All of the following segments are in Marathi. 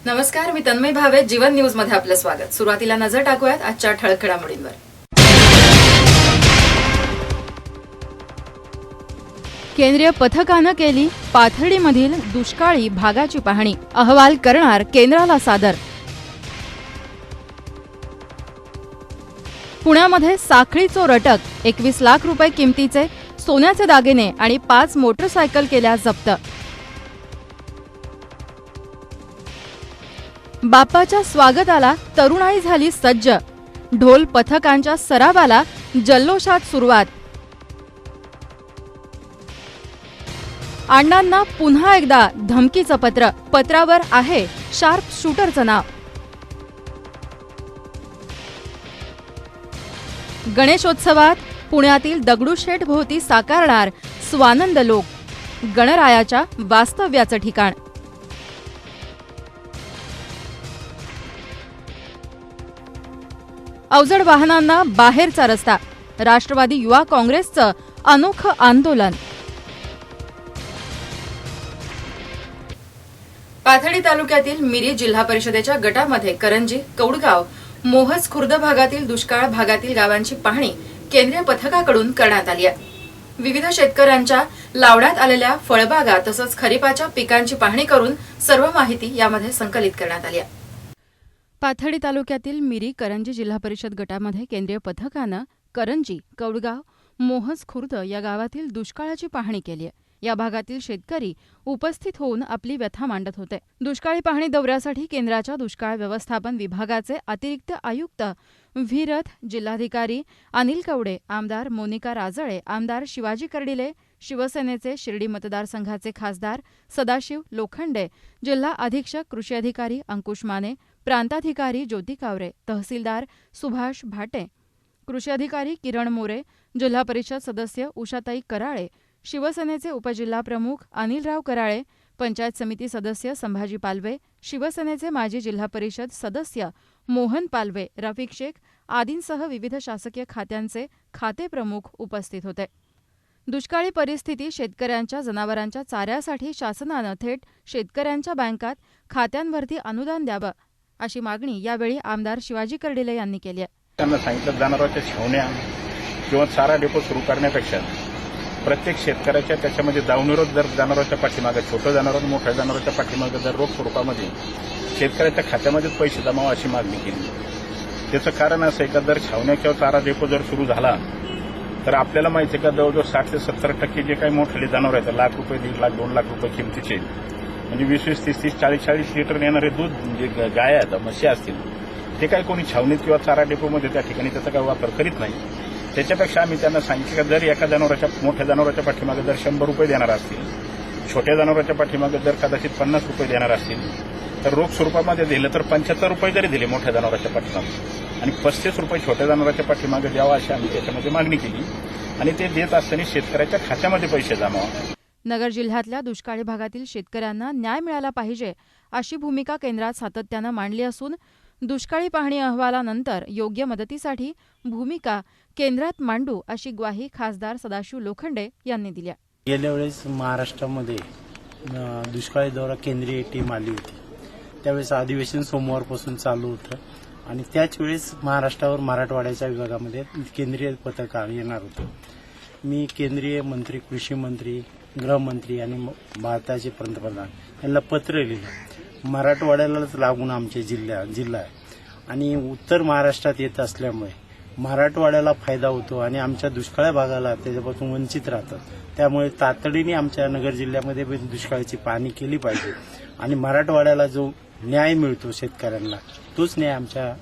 नमस्कार, मी तन्मय भावे. जीवन न्यूज मध्ये आपलं स्वागत. सुरुवातीला नजर टाकूयात आजच्या ठळक घडामोडींवर. केंद्रीय पथकानं केली पाथर्डीमधील दुष्काळी भागाची पाहणी. अहवाल करणार केंद्राला सादर. पुण्यामध्ये साखळी चोर अटक. 21 लाख रुपये किमतीचे सोन्याचे दागिने आणि 5 मोटरसायकल केल्या जप्त. बाप्पाच्या स्वागताला तरुणाई झाली सज्ज. ढोल पथकांच्या सरावाला जल्लोषात सुरुवात. अण्णांना पुन्हा एकदा धमकीचं पत्र. पत्रावर आहे शार्प शूटरचं नाव. गणेशोत्सवात पुण्यातील दगडूशेठ भोवती साकारणार स्वानंद लोक. गणरायाच्या वास्तव्याचं ठिकाण. अवजड वाहनांना बाहेरचा रस्ता. राष्ट्रवादी युवा काँग्रेसचं अनोखं आंदोलन. पाथर्डी तालुक्यातील मिरी जिल्हा परिषदेच्या गटामध्ये करंजी, कौडगाव, मोहज खुर्द भागातील दुष्काळ भागातील गावांची पाहणी केंद्रीय पथकाकडून करण्यात आली आहे. विविध शेतकऱ्यांच्या लावण्यात आलेल्या फळबागा तसंच खरीपाच्या पिकांची पाहणी करून सर्व माहिती यामध्ये संकलित करण्यात आली आहे. पाथर्डी तालुक्यातील मिरी करंजी जिल्हा परिषद गटामध्ये केंद्रीय पथकानं करंजी, कौडगाव, मोहज खुर्द या गावातील दुष्काळाची पाहणी केली आहे. या भागातील शेतकरी उपस्थित होऊन आपली व्यथा मांडत होते. दुष्काळी पाहणी दौऱ्यासाठी केंद्राच्या दुष्काळ व्यवस्थापन विभागाचे अतिरिक्त आयुक्त व्हीरथ, जिल्हाधिकारी अनिल कवडे, आमदार मोनिका राजळे, आमदार शिवाजी कर्डिले, शिवसेनेचे शिर्डी मतदारसंघाचे खासदार सदाशिव लोखंडे, जिल्हा अधीक्षक कृषी अधिकारी अंकुश माने, प्रांताधिकारी ज्योती कावरे, तहसीलदार सुभाष भाटे, कृषी अधिकारी किरण मोरे, जिल्हा परिषद सदस्य उषाताई कराळे, शिवसेनेचे उपजिल्हाप्रमुख अनिलराव कराळे, पंचायत समिती सदस्य संभाजी पालवे, शिवसेनेचे माजी जिल्हा परिषद सदस्य मोहन पालवे, रफिक शेख आदींसह विविध शासकीय खात्यांचे खातेप्रमुख उपस्थित होते. दुष्काळी परिस्थिती शेतकऱ्यांच्या जनावरांच्या चाऱ्यासाठी शासनानं थेट शेतकऱ्यांच्या बँकात खात्यांवरती अनुदान द्यावं अशी मागणी यावेळी आमदार शिवाजी कर्डिले यांनी केली आहे. त्यांना सांगितलं जनावरांच्या छावण्या किंवा चारा डेपो सुरू करण्यापेक्षा प्रत्येक शेतकऱ्याच्या त्याच्यामध्ये दावणीरोध जर जनावरांच्या पाठीमागे छोटं जनावर मोठ्या जनावरांच्या पाठीमागे जर रोख स्वरूपामध्ये शेतकऱ्याच्या खात्यामध्येच पैसे जमावा अशी मागणी केली. त्याचं कारण असं आहे का जर छावण्या किंवा चारा डेपो जर सुरू झाला तर आपल्याला माहिती आहे का जवळजवळ 60 ते 70% जे काही मोठे जनावर आहेत लाख रुपये, 1.5 लाख, 2 लाख रुपये किमतीचे म्हणजे 20-20, 30-30, 40-40 लिटर येणारे दूध जे गाय आहेत म्हशी असतील ते काही कोणी छावणीत किंवा चारा डेपोमध्ये त्या ठिकाणी त्याचा काही वापर करीत नाही. त्याच्यापेक्षा आम्ही त्यांना सांगितलं की जर एका जनावराच्या मोठ्या जनावराच्या पाठीमागे जर 100 रुपये देणार असतील, छोट्या जनावराच्या पाठीमागे जर कदाचित 50 रुपये देणार असतील तर रोख स्वरूपामध्ये दिलं तर 75 रुपये जरी दिले मोठ्या जनावराच्या पाठीमागे आणि 35 रुपये छोट्या जनावराच्या पाठीमागे द्यावा अशी आम्ही त्याच्यामध्ये मागणी केली आणि ते देत असताना शेतकऱ्याच्या खात्यामध्ये पैसे जमावा. नगर जिल्ह्यातल्या दुष्काळी भागातील शेतकऱ्यांना न्याय मिळाला पाहिजे अशी भूमिका केंद्रात सातत्यानं मांडली असून दुष्काळी पाहणी अहवालानंतर योग्य मदतीसाठी भूमिका केंद्रात मांडू अशी ग्वाही खासदार सदाशिव लोखंडे यांनी दिली. गेल्या वेळेस महाराष्ट्रामध्ये दुष्काळी दौरा केंद्रीय टीम आली होती. त्यावेळेस अधिवेशन सोमवारपासून चालू होतं आणि त्याच वेळेस महाराष्ट्रावर मराठवाड्याच्या विभागामध्ये केंद्रीय पथक येणार होतं. मी केंद्रीय मंत्री, कृषी मंत्री, गृहमंत्री आणि भारताचे पंतप्रधान यांना पत्र लिहिलं. मराठवाड्यालाच लागून आमचे जिल्हा आहे आणि उत्तर महाराष्ट्रात येत असल्यामुळे मराठवाड्याला फायदा होतो आणि आमच्या दुष्काळी भागाला त्याच्यापासून वंचित राहतात. त्यामुळे तातडीने आमच्या नगर जिल्ह्यामध्ये दुष्काळाची पाहणी केली पाहिजे आणि मराठवाड्याला जो न्याय मिळतो शेतकऱ्यांना तोच न्याय आमच्या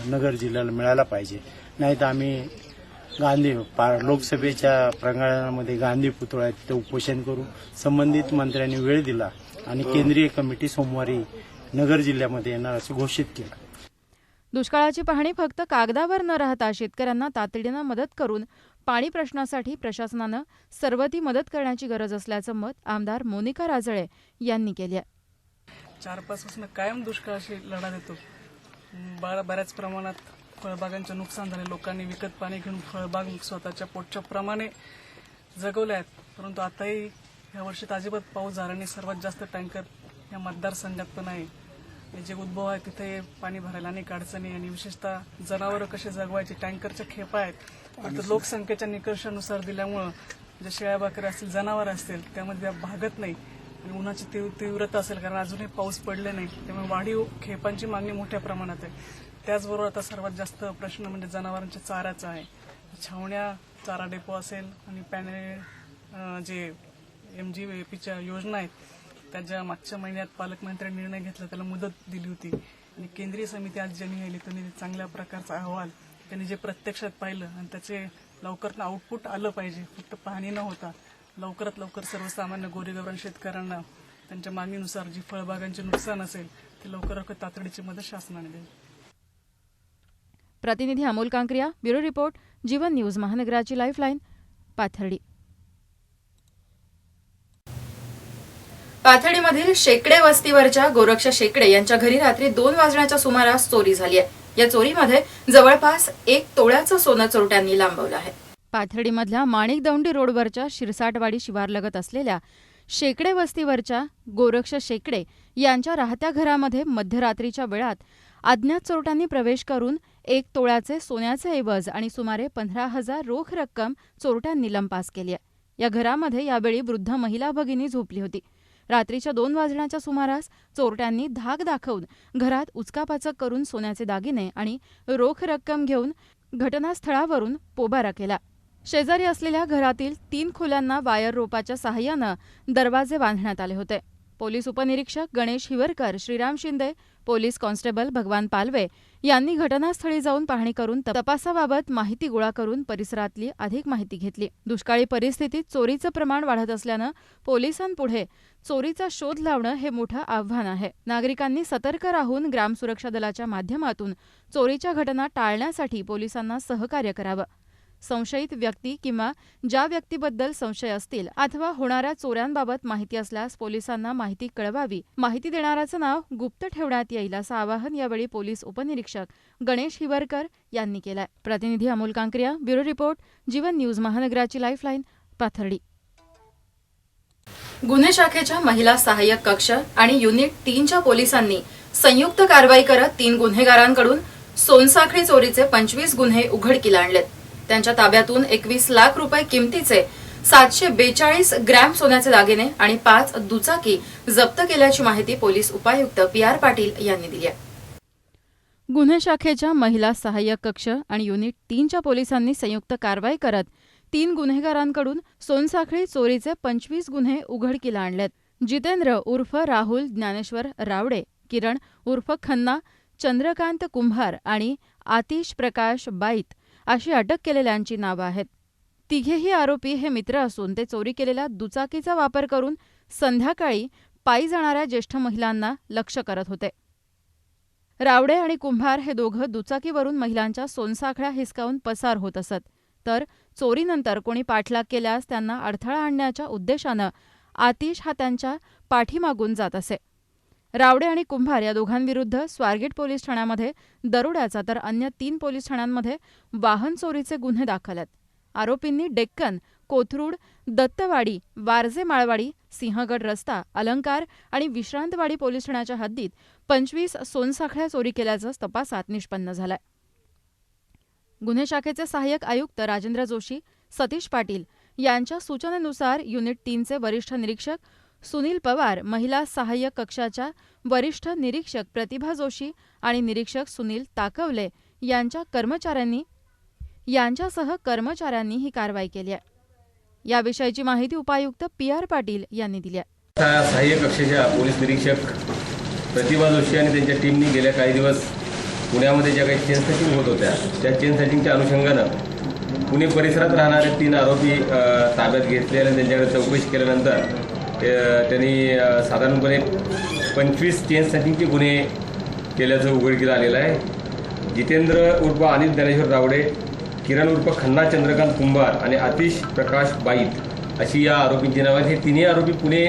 नगर जिल्ह्याला मिळाला पाहिजे. नाहीतर आम्ही लोकसभेच्या प्रांगणामध्ये गांधी पुतळा तिथे उपोषण करू. संबंधित मंत्र्यांनी वेळ दिला आणि केंद्रीय कमिटी सोमवारी नगर जिल्ह्यामध्ये येणार असं घोषित केलं. दुष्काळाची पाहणी फक्त कागदावर न राहता शेतकऱ्यांना तातडीनं मदत करून पाणी प्रश्नासाठी प्रशासनानं सर्वती मदत करण्याची गरज असल्याचं मत आमदार मोनिका राजळे यांनी केलं. 4-5 वर्षांना कायम दुष्काळाशी लढा देतो. बऱ्याच प्रमाणात फळबागांचे नुकसान झाले. लोकांनी विकत पाणी घेऊन फळबाग स्वतःच्या पोटच्या प्रमाणे जगवल्या आहेत. परंतु आताही या वर्षी अजिबात पाऊस झाला नाही. सर्वात जास्त टँकर या मतदारसंघात पण आहे. हे जे उद्भव आहे तिथे पाणी भरायला अनेक अडचणी आणि विशेषतः जनावरं कसे जगवायचे टँकरच्या खेपा आहेत फक्त लोकसंख्येच्या निकषानुसार दिल्यामुळं जे शेळ्या बकऱ्या असतील जनावर असतील त्यामध्ये त्या भागत नाही आणि उन्हाची तीव्रता असेल कारण अजूनही पाऊस पडले नाही त्यामुळे वाढीव खेपांची मागणी मोठ्या प्रमाणात आहे. त्याचबरोबर आता सर्वात जास्त प्रश्न म्हणजे जनावरांच्या चाऱ्याचा आहे. छावण्या चारा डेपो असेल आणि जे MGVPच्या योजना आहेत त्याच्या मागच्या महिन्यात पालकमंत्र्यांनी निर्णय घेतला त्याला मुदत दिली होती आणि केंद्रीय समिती आज ज्यांनी आली त्यांनी चांगल्या प्रकारचा अहवाल त्यांनी जे प्रत्यक्षात पाहिलं आणि त्याचे लवकर आउटपुट आलं पाहिजे फक्त पाहणी न होता लवकरात लवकर सर्वसामान्य गोरेगावरान शेतकऱ्यांना त्यांच्या मागणीनुसार जी फळबागांचे नुकसान असेल ते लवकर तातडीची मदत शासनाने द्यावी. प्रतिनिधी Amol Kankariya, bureau report, Jeevan news महानगराची लाईफलाईन, पाथर्डी. पाथर्डीमधील शेकडे वस्तीवरच्या गोरक्ष शेकडे यांच्या घरी रात्री 2 वाजण्याच्या सुमारास चोरी झाली आहे. या चोरीमध्ये जवळपास 1 तोळ्याचं सोनं चोरट्यांनी लांबवलं आहे. पाथर्डीमधल्या माणिकदौंडी रोडवरच्या शिरसाटवाडी शिवारलगत असलेल्या शेकडे वस्तीवरच्या गोरक्ष शेकडे यांच्या राहत्या घरामध्ये मध्यरात्रीच्या वेळात अज्ञात चोरट्यांनी प्रवेश करून 1 तोळ्याचे सोन्याचे ऐवज आणि सुमारे 15,000 रोख रक्कम चोरट्यांनी लंपास केली आहे. या घरामध्ये यावेळी वृद्ध महिला भगिनी झोपली होती. रात्रीच्या 2 वाजण्याच्या सुमारास चोरट्यांनी धाक दाखवून घरात उचकापाचक करून सोन्याचे दागिने आणि रोख रक्कम घेऊन घटनास्थळावरून पोबारा केला. शेजारी असलेल्या घरातील 3 खोल्यांना वायर रोपाच्या सहाय्यानं दरवाजे बांधण्यात आले होते. पोलीस उपनिरीक्षक गणेश हिवरकर, श्रीराम शिंदे, पोलीस कॉन्स्टेबल भगवान पालवे यांनी घटनास्थळी जाऊन पाहणी करून तपासाबाबत माहिती गोळा करून परिसरातली अधिक माहिती घेतली. दुष्काळी परिस्थितीत चोरीचं प्रमाण वाढत असल्यानं पोलिसांपुढे चोरीचा शोध लावणं हे मोठं आव्हान आहे. नागरिकांनी सतर्क राहून ग्राम सुरक्षा दलाच्या माध्यमातून चोरीच्या घटना टाळण्यासाठी पोलिसांना सहकार्य करावं. संशयित व्यक्ती किंवा ज्या व्यक्तीबद्दल संशय असतील अथवा होणाऱ्या चोऱ्यांबाबत माहिती असल्यास पोलिसांना माहिती कळवावी. माहिती देणाऱ्याचं नाव गुप्त ठेवण्यात येईल असं आवाहन यावेळी पोलीस उपनिरीक्षक गणेश हिवरकर यांनी केलंय. प्रतिनिधी Amol Kankariya, bureau report, Jeevan news महानगराची लाईफलाईन, पाथर्डी. गुन्हे शाखेच्या महिला सहाय्यक कक्ष आणि युनिट 3च्या पोलिसांनी संयुक्त कारवाई करत 3 गुन्हेगारांकडून सोनसाखळी चोरीचे 25 गुन्हे उघडकीला आणलेत. त्यांच्या ताब्यातून 21 लाख रुपये किमतीचे 742 ग्रॅम सोन्याचे दागिने आणि 5 दुचाकी जप्त केल्याची माहिती पोलीस उपायुक्त PR पाटील यांनी दिली आहे. गुन्हे शाखेच्या महिला सहाय्यक कक्ष आणि युनिट 3च्या पोलिसांनी संयुक्त कारवाई करत 3 गुन्हेगारांकडून सोनसाखळी चोरीचे 25 गुन्हे उघडकीला आणलेत. जितेंद्र उर्फ राहुल ज्ञानेश्वर रावडे, किरण उर्फ खन्ना, चंद्रकांत कुंभार आणि आतिश प्रकाश बाईत अशी अटक केलेल्यांची नावं आहेत. तिघेही आरोपी हे मित्र असून ते चोरी केलेल्या दुचाकीचा वापर करून संध्याकाळी पायी जाणाऱ्या ज्येष्ठ महिलांना लक्ष्य करत होते. रावडे आणि कुंभार हे दोघं दुचाकीवरून महिलांच्या सोनसाखळ्या हिसकावून पसार होत असत. तर चोरीनंतर कोणी पाठलाग केल्यास त्यांना अडथळा आणण्याच्या उद्देशानं आतिश हा त्यांच्या पाठीमागून जात असे. रावडे आणि कुंभार या दोघांविरुद्ध स्वारगेट पोलीस ठाण्यामध्ये दरोड्याचा तर अन्य 3 पोलीस ठाण्यांमध्ये वाहन चोरीचे गुन्हे दाखल आहेत. आरोपींनी डेक्कन, कोथरूड, दत्तवाडी, वारजे माळवाडी, सिंहगड रस्ता, अलंकार आणि विश्रांतवाडी पोलीस ठाण्याच्या हद्दीत 25 सोनसाखळ्या चोरी केल्याचं तपासात निष्पन्न झालंय. गुन्हे शाखेचे सहाय्यक आयुक्त राजेंद्र जोशी, सतीश पाटील यांच्या सूचनेनुसार युनिट 3चे वरिष्ठ निरीक्षक सुनील पवार, महिला सहाय्यक कक्षाच्या वरिष्ठ निरीक्षक प्रतिभा जोशी आणि निरीक्षक सुनील ताकवले यांच्यासह कर्मचाऱ्यांनी ही कारवाई केली आहे. याविषयीची माहिती उपायुक्त PR पाटील यांनी दिली आहे. सहाय्यक कक्षाच्या पोलीस निरीक्षक प्रतिभा जोशी आणि त्यांच्या टीमनी गेल्या काही दिवस पुण्यामध्ये ज्या काही चेन सेटिंग होत होत्या त्या चेन सेटिंगच्या अनुषंगानं पुणे परिसरात राहणारे 3 आरोपी ताब्यात घेतले आणि त्यांच्याकडे चौकशी केल्यानंतर त्यांनी साधारणपणे 25 चेन सेटिंगचे गुन्हे केल्याचं उघडकीला आलेलं आहे. जितेंद्र उर्फ अनिल ज्ञानेश्वर रावडे, किरण उर्फ खन्ना चंद्रकांत कुंभार आणि आतिश प्रकाश बाईत अशी या आरोपींची नावं आहेत. हे 3 आरोपी पुणे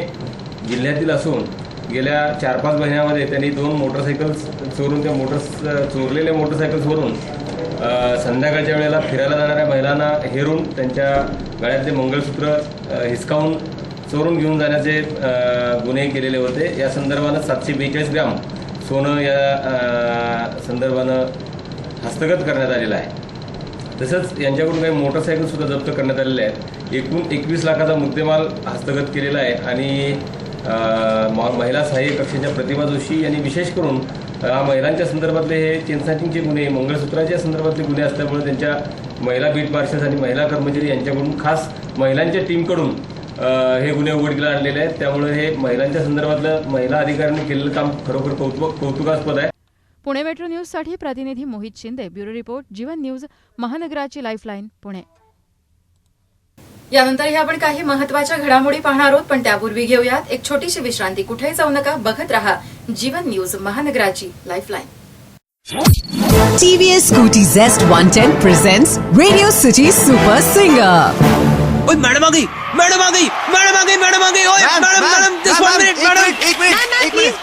जिल्ह्यातील असून गेल्या 4-5 महिन्यामध्ये त्यांनी 2 मोटरसायकल्स चोरून त्या चोरलेल्या मोटरसायकल्सवरून संध्याकाळच्या वेळेला फिरायला जाणाऱ्या महिलांना हेरून त्यांच्या गळ्यातले मंगळसूत्र हिसकावून चोरून घेऊन जाण्याचे गुन्हे केलेले होते. या संदर्भानं 742 ग्राम सोनं या संदर्भानं हस्तगत करण्यात आलेलं आहे. तसंच यांच्याकडून काही मोटरसायकल सुद्धा जप्त करण्यात आलेल्या आहेत. एकूण 21 लाखाचा मुद्देमाल हस्तगत केलेला आहे. आणि महिला सहाय्य कक्षाच्या प्रतिभा जोशी यांनी विशेष करून महिलांच्या संदर्भातले हे चेनसाचिंगचे गुन्हे, मंगळसूत्राच्या संदर्भातले गुन्हे असल्यामुळे त्यांच्या महिला बीट मार्शल्स आणि महिला कर्मचारी यांच्याकडून खास महिलांच्या टीमकडून हे गुन्हे उघडकीला आणलेले आहेत. त्यामुळे हे महिलांच्या संदर्भातलं महिला अधिकाऱ्यांनी केलेलं काम खरोखर कौतुकास्पद आहे. पुणे मेट्रो न्यूजसाठी प्रतिनिधी Mohit Shinde, bureau report, Jeevan news, महानगराची लाईफलाईन, पुणे. यानंतरही आपण काही महत्त्वाच्या घडामोडी पाहणार आहोत, पण त्यापूर्वी घेऊयात एक छोटीशी विश्रांती. कुठेही जाऊ नका, बघत रहा जीवन न्यूज, महानगराची lifeline. TVS Scooty Zest 110 presents Radio City Super Singer. ओए मैडम आ गई, मैडम आ गई, मैडम आ गई, मैडम आ गई. ओए madam, madam just 1 minute, madam. एक मिनट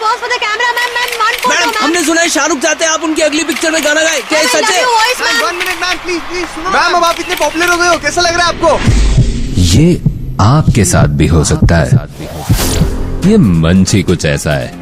pause for the camera, ma'am one photo, madam, हमने सुना है शाहरुख चाहते हैं आप उनकी अगली पिक्चर में गाना गाएं. क्या ये सच है? मैम 1 minute मैम प्लीज सुनो मैम. अब आप इतने पॉपुलर हो गए हो, कैसा लग रहा है आपको? ये आपके साथ भी हो सकता है. ये मंच ही कुछ ऐसा है,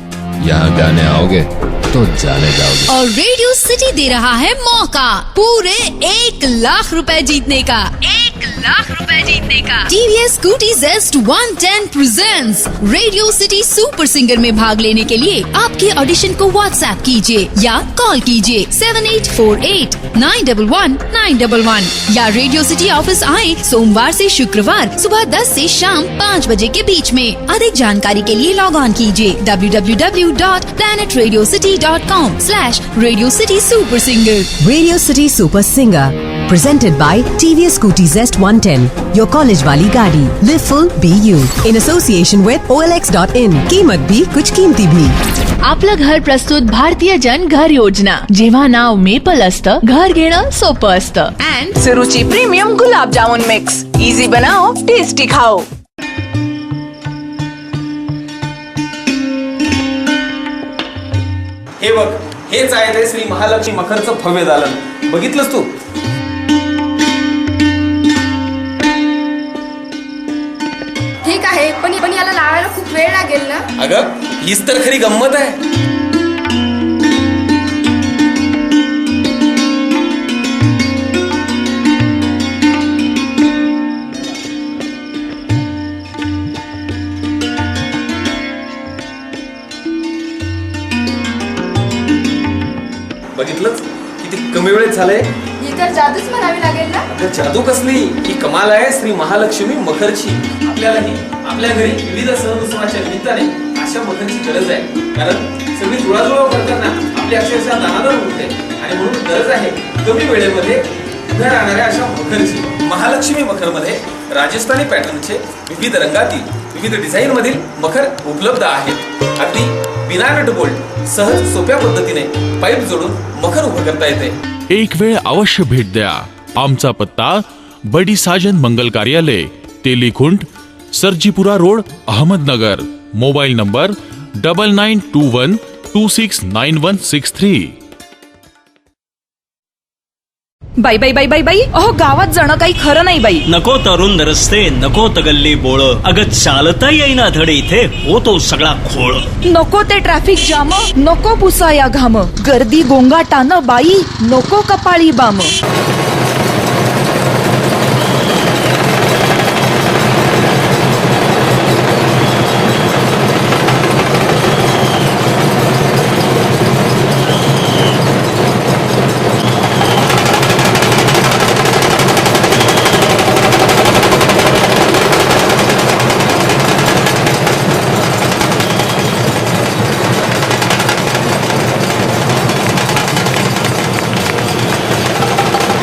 यहाँ गाने आओगे तो जाने जाओगे. और रेडियो सिटी दे रहा है मौका पूरे 1 लाख रुपए जीतने का. 1 लाख रुपए जीतने का. TVS Scooty Zest 110 presents radio city super singer में भाग लेने के लिए आपके ऑडिशन को व्हाट्सएप कीजिए या कॉल कीजिए 7848911911 या रेडियो सिटी ऑफिस आए सोमवार से शुक्रवार सुबह 10 से शाम 5 बजे के बीच में. अधिक जानकारी के लिए लॉग ऑन कीजिए www.planetradio.com/Radio City Super Singer. Radio City Super Singer presented by TVS Scooty Zest 110, your college वाली गाड़ी. Live full, be you. In association with OLX.in. कीमत भी कुछ कीमती भी. आपलं घर प्रस्तुत भारतीय जन घर योजना. जेव्हा नाव मेपल असतं, घर घेणं सोपं असतं. And Suruchi premium gulab jamun mix. Easy बनाओ, टेस्टी खाओ. हे बघ, हेच आहे ते श्री महालक्ष्मी मखरचं भव्य दालन. बघितलंस तू? ठीक आहे, पण याला लावायला खूप वेळ लागेल ना? अगं, हीच तर खरी गंमत आहे. बघितलंच किती कमी वेळेत झालंय. ही तर जादूच म्हणावी लागेल ना? अगं, जादू कसली, ही कमाल आहे श्री महालक्ष्मी मखरची. आपल्यालाही आपल्या घरी विविध सण उत्सवाच्या निमित्ताने अशा मखरची गरज आहे. कारण सगळी जुळाजुळव करताना आपली अक्षरशः दानादार होते आणि म्हणून गरज आहे कमी वेळेमध्ये उभ्या राहणाऱ्या अशा मखरची. महालक्ष्मी मखर मध्ये राजस्थानी पॅटर्नचे विविध रंगातील विविध डिझाईन मधील मखर उपलब्ध आहेत. अगदी बिना नट बोल्ट सहज सोप्या पद्धतीने पाईप जोडून मखर उभं करता येते. एक वेळ अवश्य भेट द्या. आमचा पत्ता बडी Sajan Mangal Karyalay, Telikhunt, Sarjepura road, Ahmednagar. Mobile number 9921269163. Bye बाई बाई बाई बाई, अहो गावात जाणं काही खरं नाही बाई. नको तरुण रस्ते, नको तगल्ली बोळ. अगं चालता येईना धडे इथे, होतो सगळा खोळ. नको ते ट्रॅफिक जाम, नको पुसा या घाम. गर्दी गोंगाटानं बाई, नको कपाळी बाम.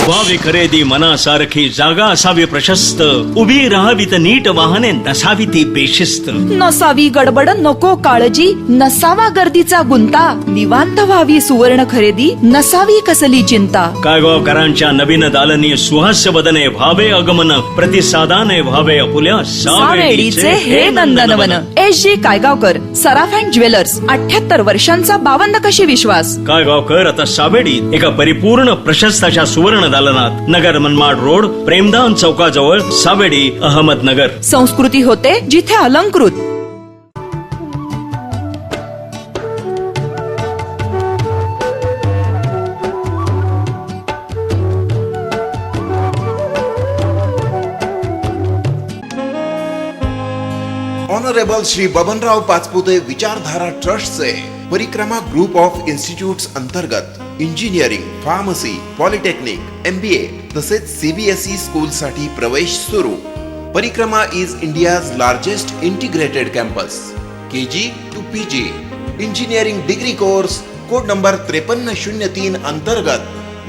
व्हावी खरेदी मनासारखी, जागा असावी प्रशस्त. उभी राहावी तर नीट वाहने, नसावी ती बेशिस्त. नसावी गडबड, नको काळजी. नसावा गर्दीचा गुंता. निवांत व्हावी सुवर्ण खरेदी, नसावी कसली चिंता. कायगावकरांच्या नवीन दालनी सुहास्य बदने व्हावे आगमन. प्रतिसादाने व्हावे आपुल्या सावेडीचे हे नंदनवन. SG कायगावकर, सराफ अँड ज्वेलर्स. 78 वर्षांचा 52 कशी विश्वास. कायगावकर आता सावेडी एका परिपूर्ण प्रशस्त अशा सुवर्ण दालनात. नगर मनमाड रोड, प्रेमदान चौकाजवळ, सावेडी, अहमदनगर. संस्कृती होते जिथे अलंकृत. ऑनरेबल श्री बबनराव पाचपुते विचारधारा ट्रस्टचे परिक्रमा ग्रुप ऑफ इन्स्टिट्यूट्स अंतर्गत इंजिनिअरिंग, फार्मसी, पॉलिटेक्निक, MBA तसेच CBSE स्कूल साठी प्रवेश सुरू. परिक्रमा is India's largest integrated campus. KG to PG engineering degree course code number 5303 अंतर्गत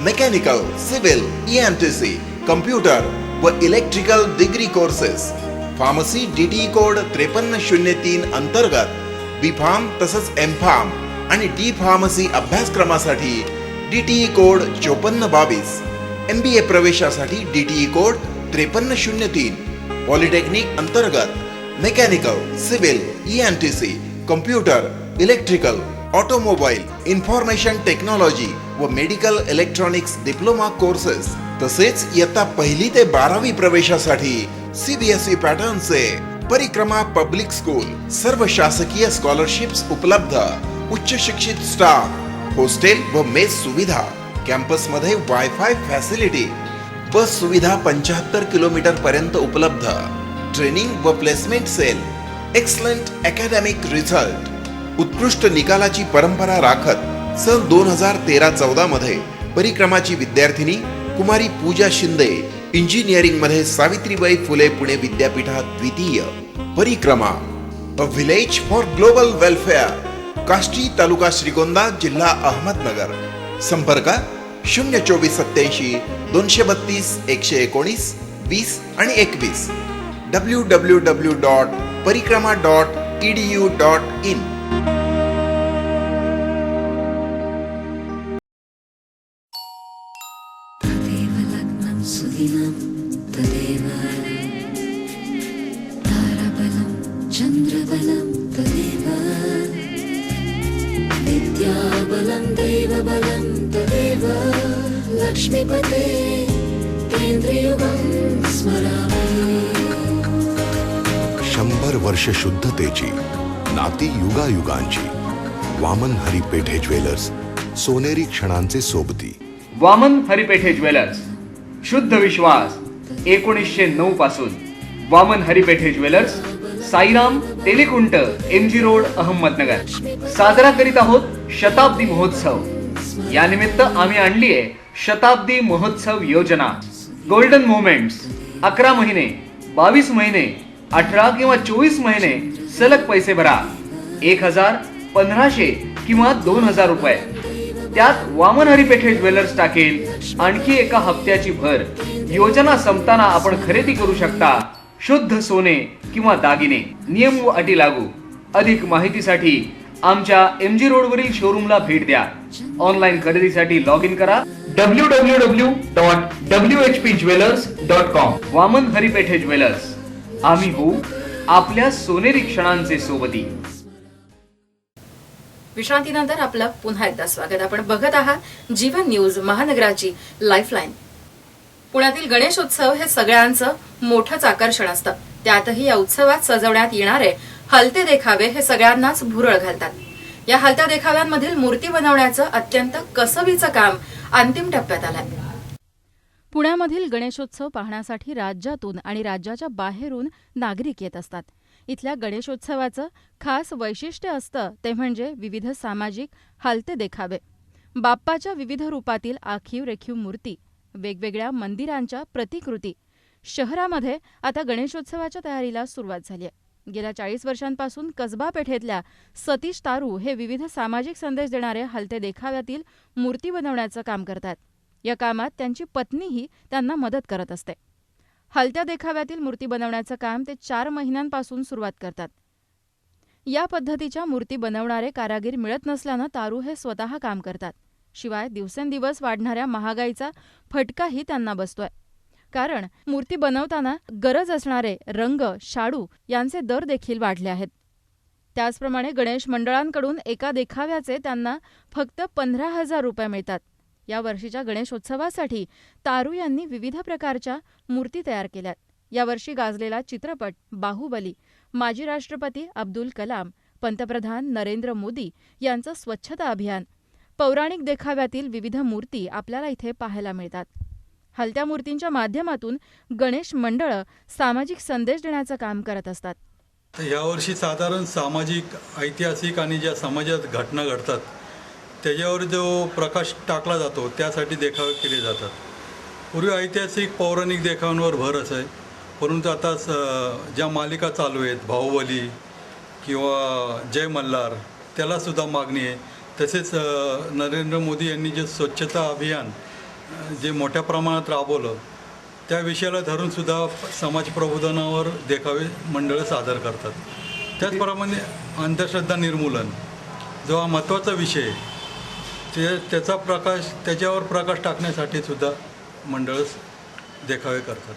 मेकॅनिकल, सिव्हिल, EMTC, कम्प्युटर व electrical degree courses. Pharmacy DTE code 5303 अंतर्गत B.Pharm तसंच M.Pharm आणि D फार्मसी अभ्यासक्रमासाठी DTE कोड 5422. MBA प्रवेशासाठी DTE कोड 5303. पॉलिटेक्निक अंतर्गत mechanical, civil, EMTC, computer, electrical, automobile, information technology व मेडिकल इलेक्ट्रॉनिक्स डिप्लोमा कोर्सेस तसेच इयत्ता 1ली ते 12वी प्रवेशासाठी CBSE पॅटर्नचे परिक्रमा पब्लिक स्कूल. सर्व शासकीय स्कॉलरशिप्स उपलब्ध. उच्च शिक्षित स्टाफ, हॉस्टेल व मेस सुविधा. कॅम्पसमध्ये वायफाय फॅसिलिटी. बस सुविधा 75 किलोमीटर पर्यंत उपलब्ध. ट्रेनिंग व placement cell. Excellent academic result. उत्कृष्ट निकालाची परंपरा राखत सन 2013-14 मध्ये परिक्रमाची विद्यार्थिनी कुमारी पूजा शिंदे इंजिनिअरिंग मध्ये सावित्रीबाई फुले पुणे विद्यापीठात द्वितीय. Parikrama a village for global welfare. Kashti, taluka Shrigonda, जिल्हा अहमदनगर. संपर्क 02487 232 119 20 आणि 21. www.parikrama.edu.in. चंद्रबलं तदेव विद्याबलं दैवबलं तदेव लक्ष्मीपते केंद्रयुगं स्मरामि. 100 वर्ष शुद्धतेची नाती युगायुगांची. वामन हरिपेठे ज्वेलर्स, सोनेरी क्षणांचे सोबती. वामन हरिपेठे ज्वेलर्स, शुद्ध विश्वास 1909 पासून. Waman Haripethe jewellers, Sairam Telikhunt, MG road, Ahmednagar. साजरा करीत आहोत शताब्दी महोत्सव. या निमित्त आम्ही आणली आहे शताब्दी महोत्सव योजना. Golden moments. 11 महिने, 22 महिने, 18 किंवा 24 महिने सलग पैसे भरा. 1000, 1500 किंवा 2000 रुपये. त्यात वामन हरिपेठे ज्वेलर्स टाकेल आणखी एका हप्त्याची भर. योजना संपताना आपण खरेदी करू शकता शुद्ध सोने किंवा दागिने. नियम व अटी लागू. अधिक माहितीसाठी आमच्या MG रोड वरील शोरूमला भेट द्या. ऑनलाईन खरेदीसाठी लॉग इन करा www.whpjewelers.com. वामन हरिपेठे ज्वेलर्स, आम्ही होऊ आपल्या सोनेरी क्षणांचे सोबती. विश्रांतीनंतर आपलं पुन्हा एकदा स्वागत. आपण बघत आहात जीवन न्यूज, महानगराची लाईफलाईन. पुण्यातील गणेशोत्सव हे सगळ्यांचं मोठंच आकर्षण असतं. त्यातही या उत्सवात सजवण्यात येणारे हलते देखावे हे सगळ्यांनाच भुरळ घालतात. या हलत्या देखाव्यांमधील मूर्ती बनवण्याचं अत्यंत कसबीचं काम अंतिम टप्प्यात आलंय. पुण्यामधील गणेशोत्सव पाहण्यासाठी राज्यातून आणि राज्याच्या बाहेरून नागरिक येत असतात. इथल्या गणेशोत्सवाचं खास वैशिष्ट्य असतं ते म्हणजे विविध सामाजिक हलते देखावे. बाप्पाच्या विविध रूपातील आखीव रेखीव मूर्ती, वेगवेगळ्या मंदिरांच्या प्रतिकृती. शहरामध्ये आता गणेशोत्सवाच्या तयारीला सुरुवात झाली आहे. गेल्या 40 वर्षांपासून कसबा पेठेतल्या सतीश तारू हे विविध सामाजिक संदेश देणारे हलते देखाव्यातील मूर्ती बनवण्याचं काम करतात. या कामात त्यांची पत्नीही त्यांना मदत करत असते. हलत्या देखाव्यातील मूर्ती बनवण्याचं काम ते 4 महिन्यांपासून सुरुवात करतात. या पद्धतीच्या मूर्ती बनवणारे कारागीर मिळत नसल्यानं तारू हे स्वतः काम करतात. शिवाय दिवसेंदिवस वाढणाऱ्या महागाईचा फटकाही त्यांना बसतोय. कारण मूर्ती बनवताना गरज असणारे रंग, शाडू यांचे दर देखील वाढले आहेत. त्याचप्रमाणे गणेश मंडळांकडून एका देखाव्याचे त्यांना फक्त 15,000 रुपये मिळतात. या वर्षीच्या गणेशोत्सवासाठी तारू यांनी विविध प्रकारच्या मूर्ती तयार केल्यात. यावर्षी गाजलेला चित्रपट बाहुबली, माजी राष्ट्रपती अब्दुल कलाम, पंतप्रधान नरेंद्र मोदी यांचं स्वच्छता अभियान, पौराणिक देखाव्यातील विविध मूर्ती आपल्याला इथे पाहायला मिळतात. हलत्या मूर्तींच्या माध्यमातून गणेश मंडळं सामाजिक संदेश देण्याचं काम करत असतात. तर यावर्षी साधारण सामाजिक, ऐतिहासिक आणि ज्या समाजात घटना घडतात त्याच्यावर जो प्रकाश टाकला जातो त्यासाठी देखावे केले जातात. पूर्वी ऐतिहासिक पौराणिक देखाव्यांवर भर असाय, परंतु आता ज्या मालिका चालू आहेत, बाहुबली किंवा जय मल्हार, त्यालासुद्धा मागणी आहे. तसेच नरेंद्र मोदी यांनी जे स्वच्छता अभियान जे मोठ्या प्रमाणात राबवलं त्या विषयाला धरूनसुद्धा समाज प्रबोधनावर देखावे मंडळं सादर करतात. त्याचप्रमाणे अंधश्रद्धा निर्मूलन जो हा महत्त्वाचा विषय आहे त्याच्यावर प्रकाश टाकण्यासाठी सुद्धा मंडळं देखावे करतात.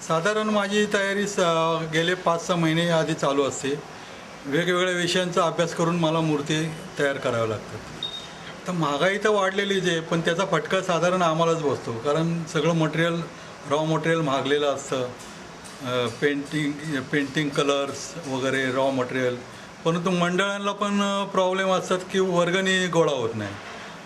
साधारण माझी तयारी गेले 5-6 महिने आधी चालू असते. वेगवेगळ्या विषयांचा अभ्यास करून मला मूर्ती तयार कराव्या लागतात. तर महागाई तर वाढलेलीच आहे, पण त्याचा फटका साधारण आम्हालाच बसतो, कारण सगळं मटेरियल, रॉ मटेरियल महागलेलं असतं. पेंटिंग कलर्स वगैरे रॉ मटेरियल. परंतु मंडळांना पण प्रॉब्लेम असतात की वर्गणी गोळा होत नाही.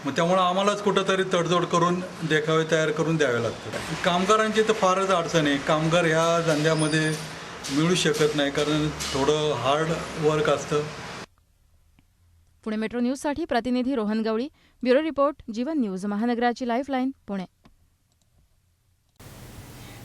मग त्यामुळं आम्हालाच कुठंतरी तडजोड करून देखावे तयार करून द्यावे लागतात. कामगारांची तर फारच अडचण आहे. कामगार ह्या धंद्यामध्ये मिळू शकत नाही, कारण थोडं हार्ड वर्क असतं. पुणे मेट्रो न्यूजसाठी प्रतिनिधी Rohan Gawali, bureau report, Jeevan news, महानगराची लाईफलाईन, पुणे.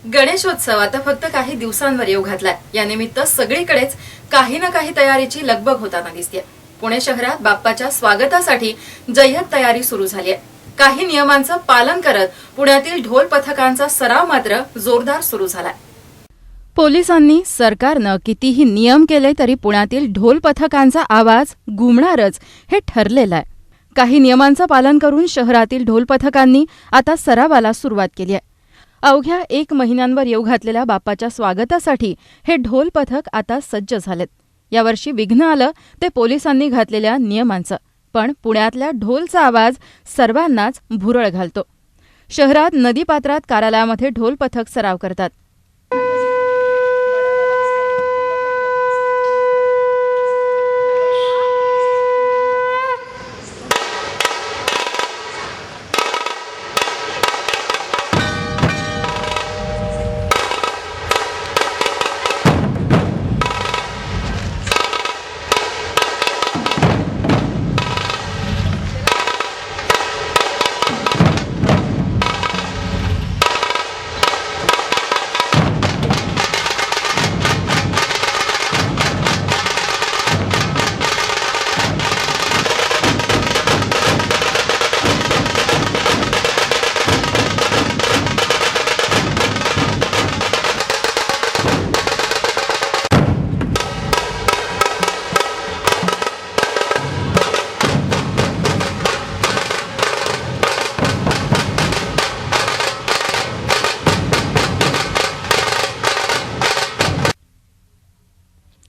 गणेशोत्सव आता फक्त काही दिवसांवर येऊ घातलाय. यानिमित्त सगळीकडेच काही ना काही तयारीची लगबग होताना दिसते. पुणे शहरात बाप्पाच्या स्वागतासाठी जय्यत तयारी सुरू झाली आहे. काही नियमांचं पालन करत पुण्यातील ढोल पथकांचा सराव मात्र जोरदार सुरू झालाय. पोलिसांनी, सरकारनं कितीही नियम केले तरी पुण्यातील ढोल पथकांचा आवाज घुमणारच हे ठरलेलं आहे. काही नियमांचं पालन करून शहरातील ढोल पथकांनी आता सरावाला सुरुवात केली आहे. अवघ्या 1 महिन्यांवर येऊ घातलेल्या बाप्पाच्या स्वागतासाठी हे ढोल पथक आता सज्ज झालेत. यावर्षी विघ्न आलं ते पोलिसांनी घातलेल्या नियमांचं, पण पुण्यातल्या ढोलचा आवाज सर्वांनाच भुरळ घालतो. शहरात नदीपात्रात कार्यालयामध्ये ढोल पथक सराव करतात.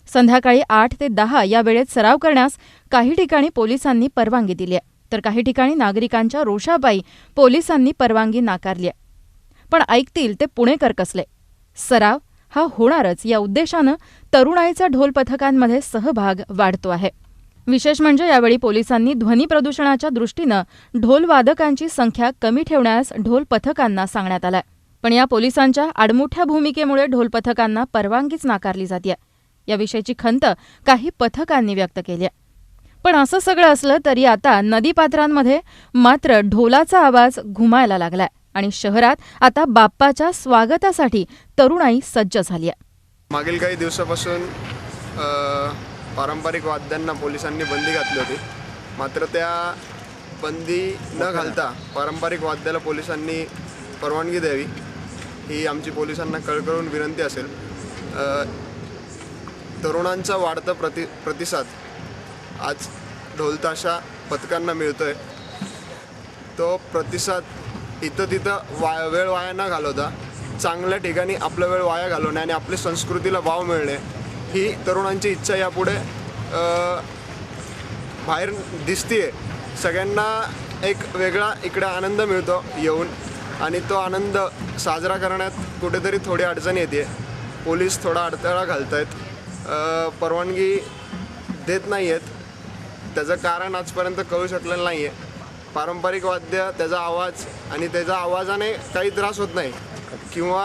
संध्याकाळी 8 ते 10 या वेळेत सराव करण्यास काही ठिकाणी पोलिसांनी परवानगी दिली आहे, तर काही ठिकाणी नागरिकांच्या रोषापायी पोलिसांनी परवानगी नाकारली आहे. पण ऐकतील ते पुणेकर कसले. सराव हा होणारच या उद्देशानं तरुणाईचा ढोल पथकांमध्ये सहभाग वाढतो आहे. विशेष म्हणजे यावेळी पोलिसांनी ध्वनी प्रदूषणाच्या दृष्टीनं ढोल वादकांची संख्या कमी ठेवण्यास ढोल पथकांना सांगण्यात आलंय. पण या पोलिसांच्या आडमुठ्या भूमिकेमुळे ढोल पथकांना परवानगीच नाकारली जाते. याविषयीची खंत काही पथकांनी व्यक्त केली आहे. पण असं सगळं असलं तरी आता नदीपात्रांमध्ये मात्र ढोलाचा आवाज घुमायला लागलाय आणि शहरात आता बाप्पाच्या स्वागतासाठी तरुणाई सज्ज झाली आहे. मागील काही दिवसापासून पारंपरिक वाद्यांना पोलिसांनी बंदी घातली होती. मात्र त्या बंदी न घालता पारंपरिक वाद्याला पोलिसांनी परवानगी द्यावी ही आमची पोलिसांना कळकळून विनंती असेल. तरुणांचा वाढता प्रतिसाद आज ढोलताशा पथकांना मिळतोय. तो प्रतिसाद इथं तिथं वेळ वाया न घालवता चांगल्या ठिकाणी आपला वेळ वाया घालवणे आणि आपल्या संस्कृतीला वाव मिळणे ही तरुणांची इच्छा यापुढे बाहेर दिसतीये. सगळ्यांना एक वेगळा इकडे आनंद मिळतो येऊन आणि तो आनंद साजरा करण्यात कुठेतरी थोडी अडचण येते. पोलीस थोडा अडथळा घालत आहेत, परवानगी देत नाही आहेत. त्याचं कारण आजपर्यंत कळू शकलेलं नाही आहे. पारंपरिक वाद्य त्याचा आवाज आणि त्याच्या आवाजाने काही त्रास होत नाही किंवा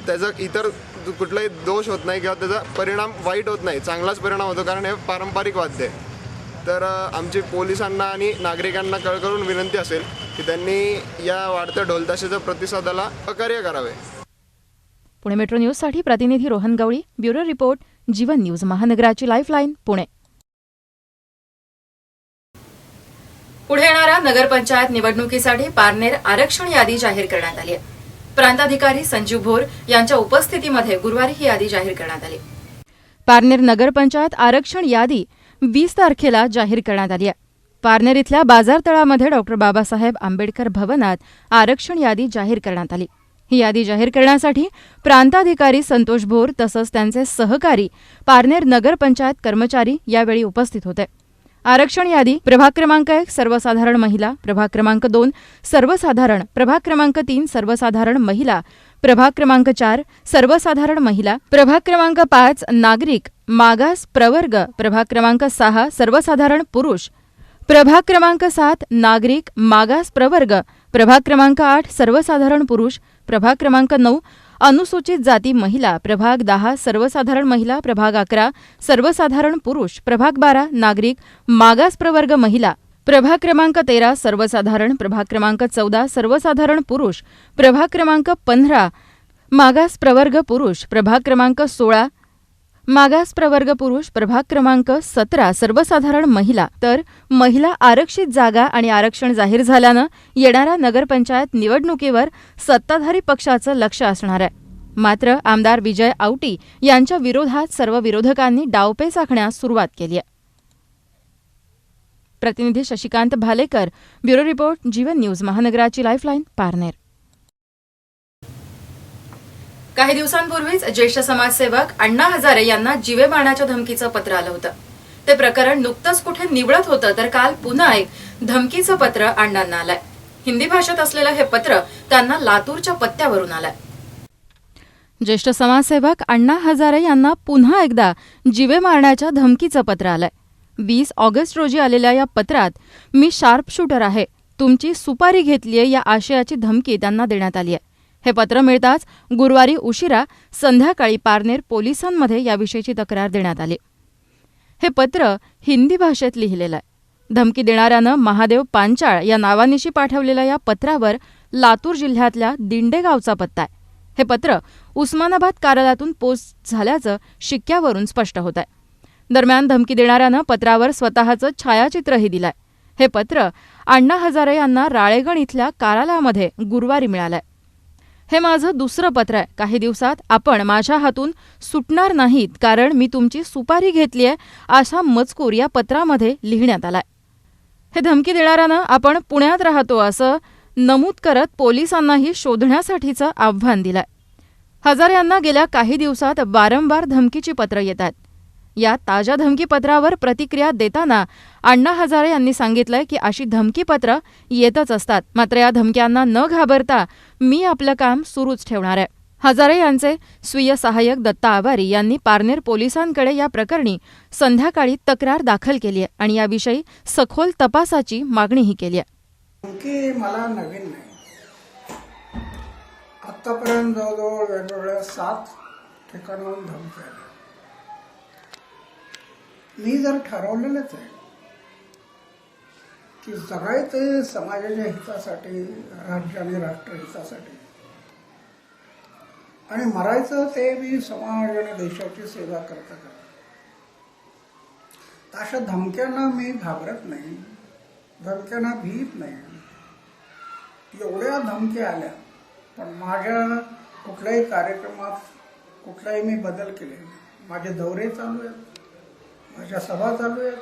त्याचं इतर कुठलाही दोष होत नाही किंवा त्याचा परिणाम वाईट होत नाही, चांगलाच परिणाम होतो, कारण हे पारंपरिक वाद्य आहे. तर आमची पोलिसांना आणि नागरिकांना कळकळून विनंती असेल की त्यांनी या वाढत्या ढोलताशाच्या प्रतिसादाला सहकार्य करावे. पुणे मेट्रो न्यूजसाठी प्रतिनिधी Rohan Gawali, bureau report, Jeevan news, महानगराची लाईफलाईन, पुणे. पुढे येणाऱ्या नगरपंचायत निवडणुकीसाठी पारनेर आरक्षण यादी जाहीर करण्यात आली आहे. प्रांताधिकारी संजीव भोर यांच्या उपस्थितीमध्ये गुरुवारी ही यादी जाहीर करण्यात आली. पारनेर नगरपंचायत आरक्षण यादी 20 तारखेला जाहीर करण्यात आली आहे. पारनेर इथल्या बाजारतळामध्ये डॉक्टर बाबासाहेब आंबेडकर भवनात आरक्षण यादी जाहीर करण्यात आली. ही यादी जाहीर करण्यासाठी प्रांताधिकारी संतोष भोर तसंच त्यांचे सहकारी पारनेर नगरपंचायत कर्मचारी यावेळी उपस्थित होते. आरक्षण यादी प्रभाग क्रमांक 1 सर्वसाधारण महिला, प्रभाग क्रमांक 2 सर्वसाधारण, प्रभाग क्रमांक 3 सर्वसाधारण महिला, प्रभाग क्रमांक 4 सर्वसाधारण महिला, प्रभाग क्रमांक 5 नागरिक मागास प्रवर्ग, प्रभाग क्रमांक 6 सर्वसाधारण पुरुष, प्रभाग क्रमांक 7 नागरिक मागास प्रवर्ग, प्रभाग क्रमांक 8 सर्वसाधारण पुरुष, प्रभाग क्रमांक 9 अनुसूचित जाती महिला, प्रभाग 10 सर्वसाधारण महिला, प्रभाग 11 सर्वसाधारण पुरुष, प्रभाग 12 नागरिक मागास प्रवर्ग महिला, प्रभाग क्रमांक 13 सर्वसाधारण, प्रभाग क्रमांक 14 सर्वसाधारण पुरुष, प्रभाग क्रमांक 15 मागास प्रवर्ग पुरुष, प्रभाग क्रमांक 16 मागास प्रवर्ग पुरुष, प्रभाग क्रमांक 17 सर्वसाधारण महिला. तर महिला आरक्षित जागा आणि आरक्षण जाहीर झाल्यानं येणाऱ्या नगरपंचायत निवडणुकीवर सत्ताधारी पक्षाचं लक्ष असणार आहे. मात्र आमदार विजय आवटी यांच्या विरोधात सर्व विरोधकांनी डावपेच आखण्यास सुरुवात केली आहे. प्रतिनिधी Shashikant Bhalekar, bureau report, Jeevan news, महानगराची लाईफलाईन, पारनेर. काही दिवसांपूर्वीच ज्येष्ठ समाजसेवक अण्णा हजारे यांना जीवे मारण्याच्या धमकीचं पत्र आलं होतं. ते प्रकरण नुकतंच कुठे निवडत होतं, तर काल पुन्हा एक धमकीचं पत्र अण्णांना आलंय. हिंदी भाषेत असलेलं हे पत्र त्यांना लातूरच्या पत्त्यावरून आलंय. ज्येष्ठ समाजसेवक अण्णा हजारे यांना पुन्हा एकदा जीवे मारण्याच्या धमकीचं पत्र आलंय. 20 ऑगस्ट रोजी आलेल्या या पत्रात मी शार्प शूटर आहे, तुमची सुपारी घेतलीये या आशयाची धमकी त्यांना देण्यात आली आहे. हे पत्र मिळताच गुरुवारी उशिरा संध्याकाळी पारनेर पोलिसांमध्ये याविषयीची तक्रार देण्यात आली. हे पत्र हिंदी भाषेत लिहिलेलं आहे. धमकी देणाऱ्यानं महादेव पांचाळ या नावानिशी पाठवलेल्या या पत्रावर लातूर जिल्ह्यातल्या दिंडे गावचा पत्ता आहे. हे पत्र उस्मानाबाद कार्यालयातून पोस्ट झाल्याचं शिक्क्यावरून स्पष्ट होत आहे. दरम्यान धमकी देणाऱ्यानं पत्रावर स्वतःचं छायाचित्रही दिलंय. हे पत्र अण्णा हजारे यांना राळेगण इथल्या कार्यालयामध्ये गुरुवारी मिळालंय. हे माझं दुसरं पत्र आहे. काही दिवसात आपण माझ्या हातून सुटणार नाहीत, कारण मी तुमची सुपारी घेतलीय, असा मजकूर या पत्रामध्ये लिहिण्यात आलाय. हे धमकी देणाऱ्यानं आपण पुण्यात राहतो असं नमूद करत पोलिसांनाही शोधण्यासाठीचं आव्हान दिलंय. हजारे यांना गेल्या काही दिवसात वारंवार धमकीची पत्रं येतात. या ताज्या धमकीपत्रावर प्रतिक्रिया देताना अण्णा हजारे यांनी सांगितलंय की अशी धमकीपत्र येतच असतात, मात्र या धमक्यांना न घाबरता मी आपलं काम सुरूच ठेवणार आहे. हजारे यांचे स्वीय सहाय्यक दत्ता आवारी यांनी पारनेर पोलिसांकडे या प्रकरणी संध्याकाळी तक्रार दाखल केली आहे आणि याविषयी सखोल तपासाची मागणीही केली आहे. धमकी मला नवीन नाही. आतापर्यंत जवळजवळ वेगवेगळ्या 7 ठिकाणाहून धमकी आल्या. मी जर ठरवलेलंच आहे की जगायचं समाजाच्या हितासाठी, राज्य आणि राष्ट्रहितासाठी, आणि मरायचं ते मी समाज आणि देशाची सेवा करता करता. अशा धमक्यांना मी घाबरत नाही, धमक्यांना भीत नाही. एवढ्या धमक्या आल्या, पण माझ्या कुठल्याही कार्यक्रमात कुठलाही मी बदल केले. माझे दौरे चालू आहेत, माझ्या सभा चालू आहेत,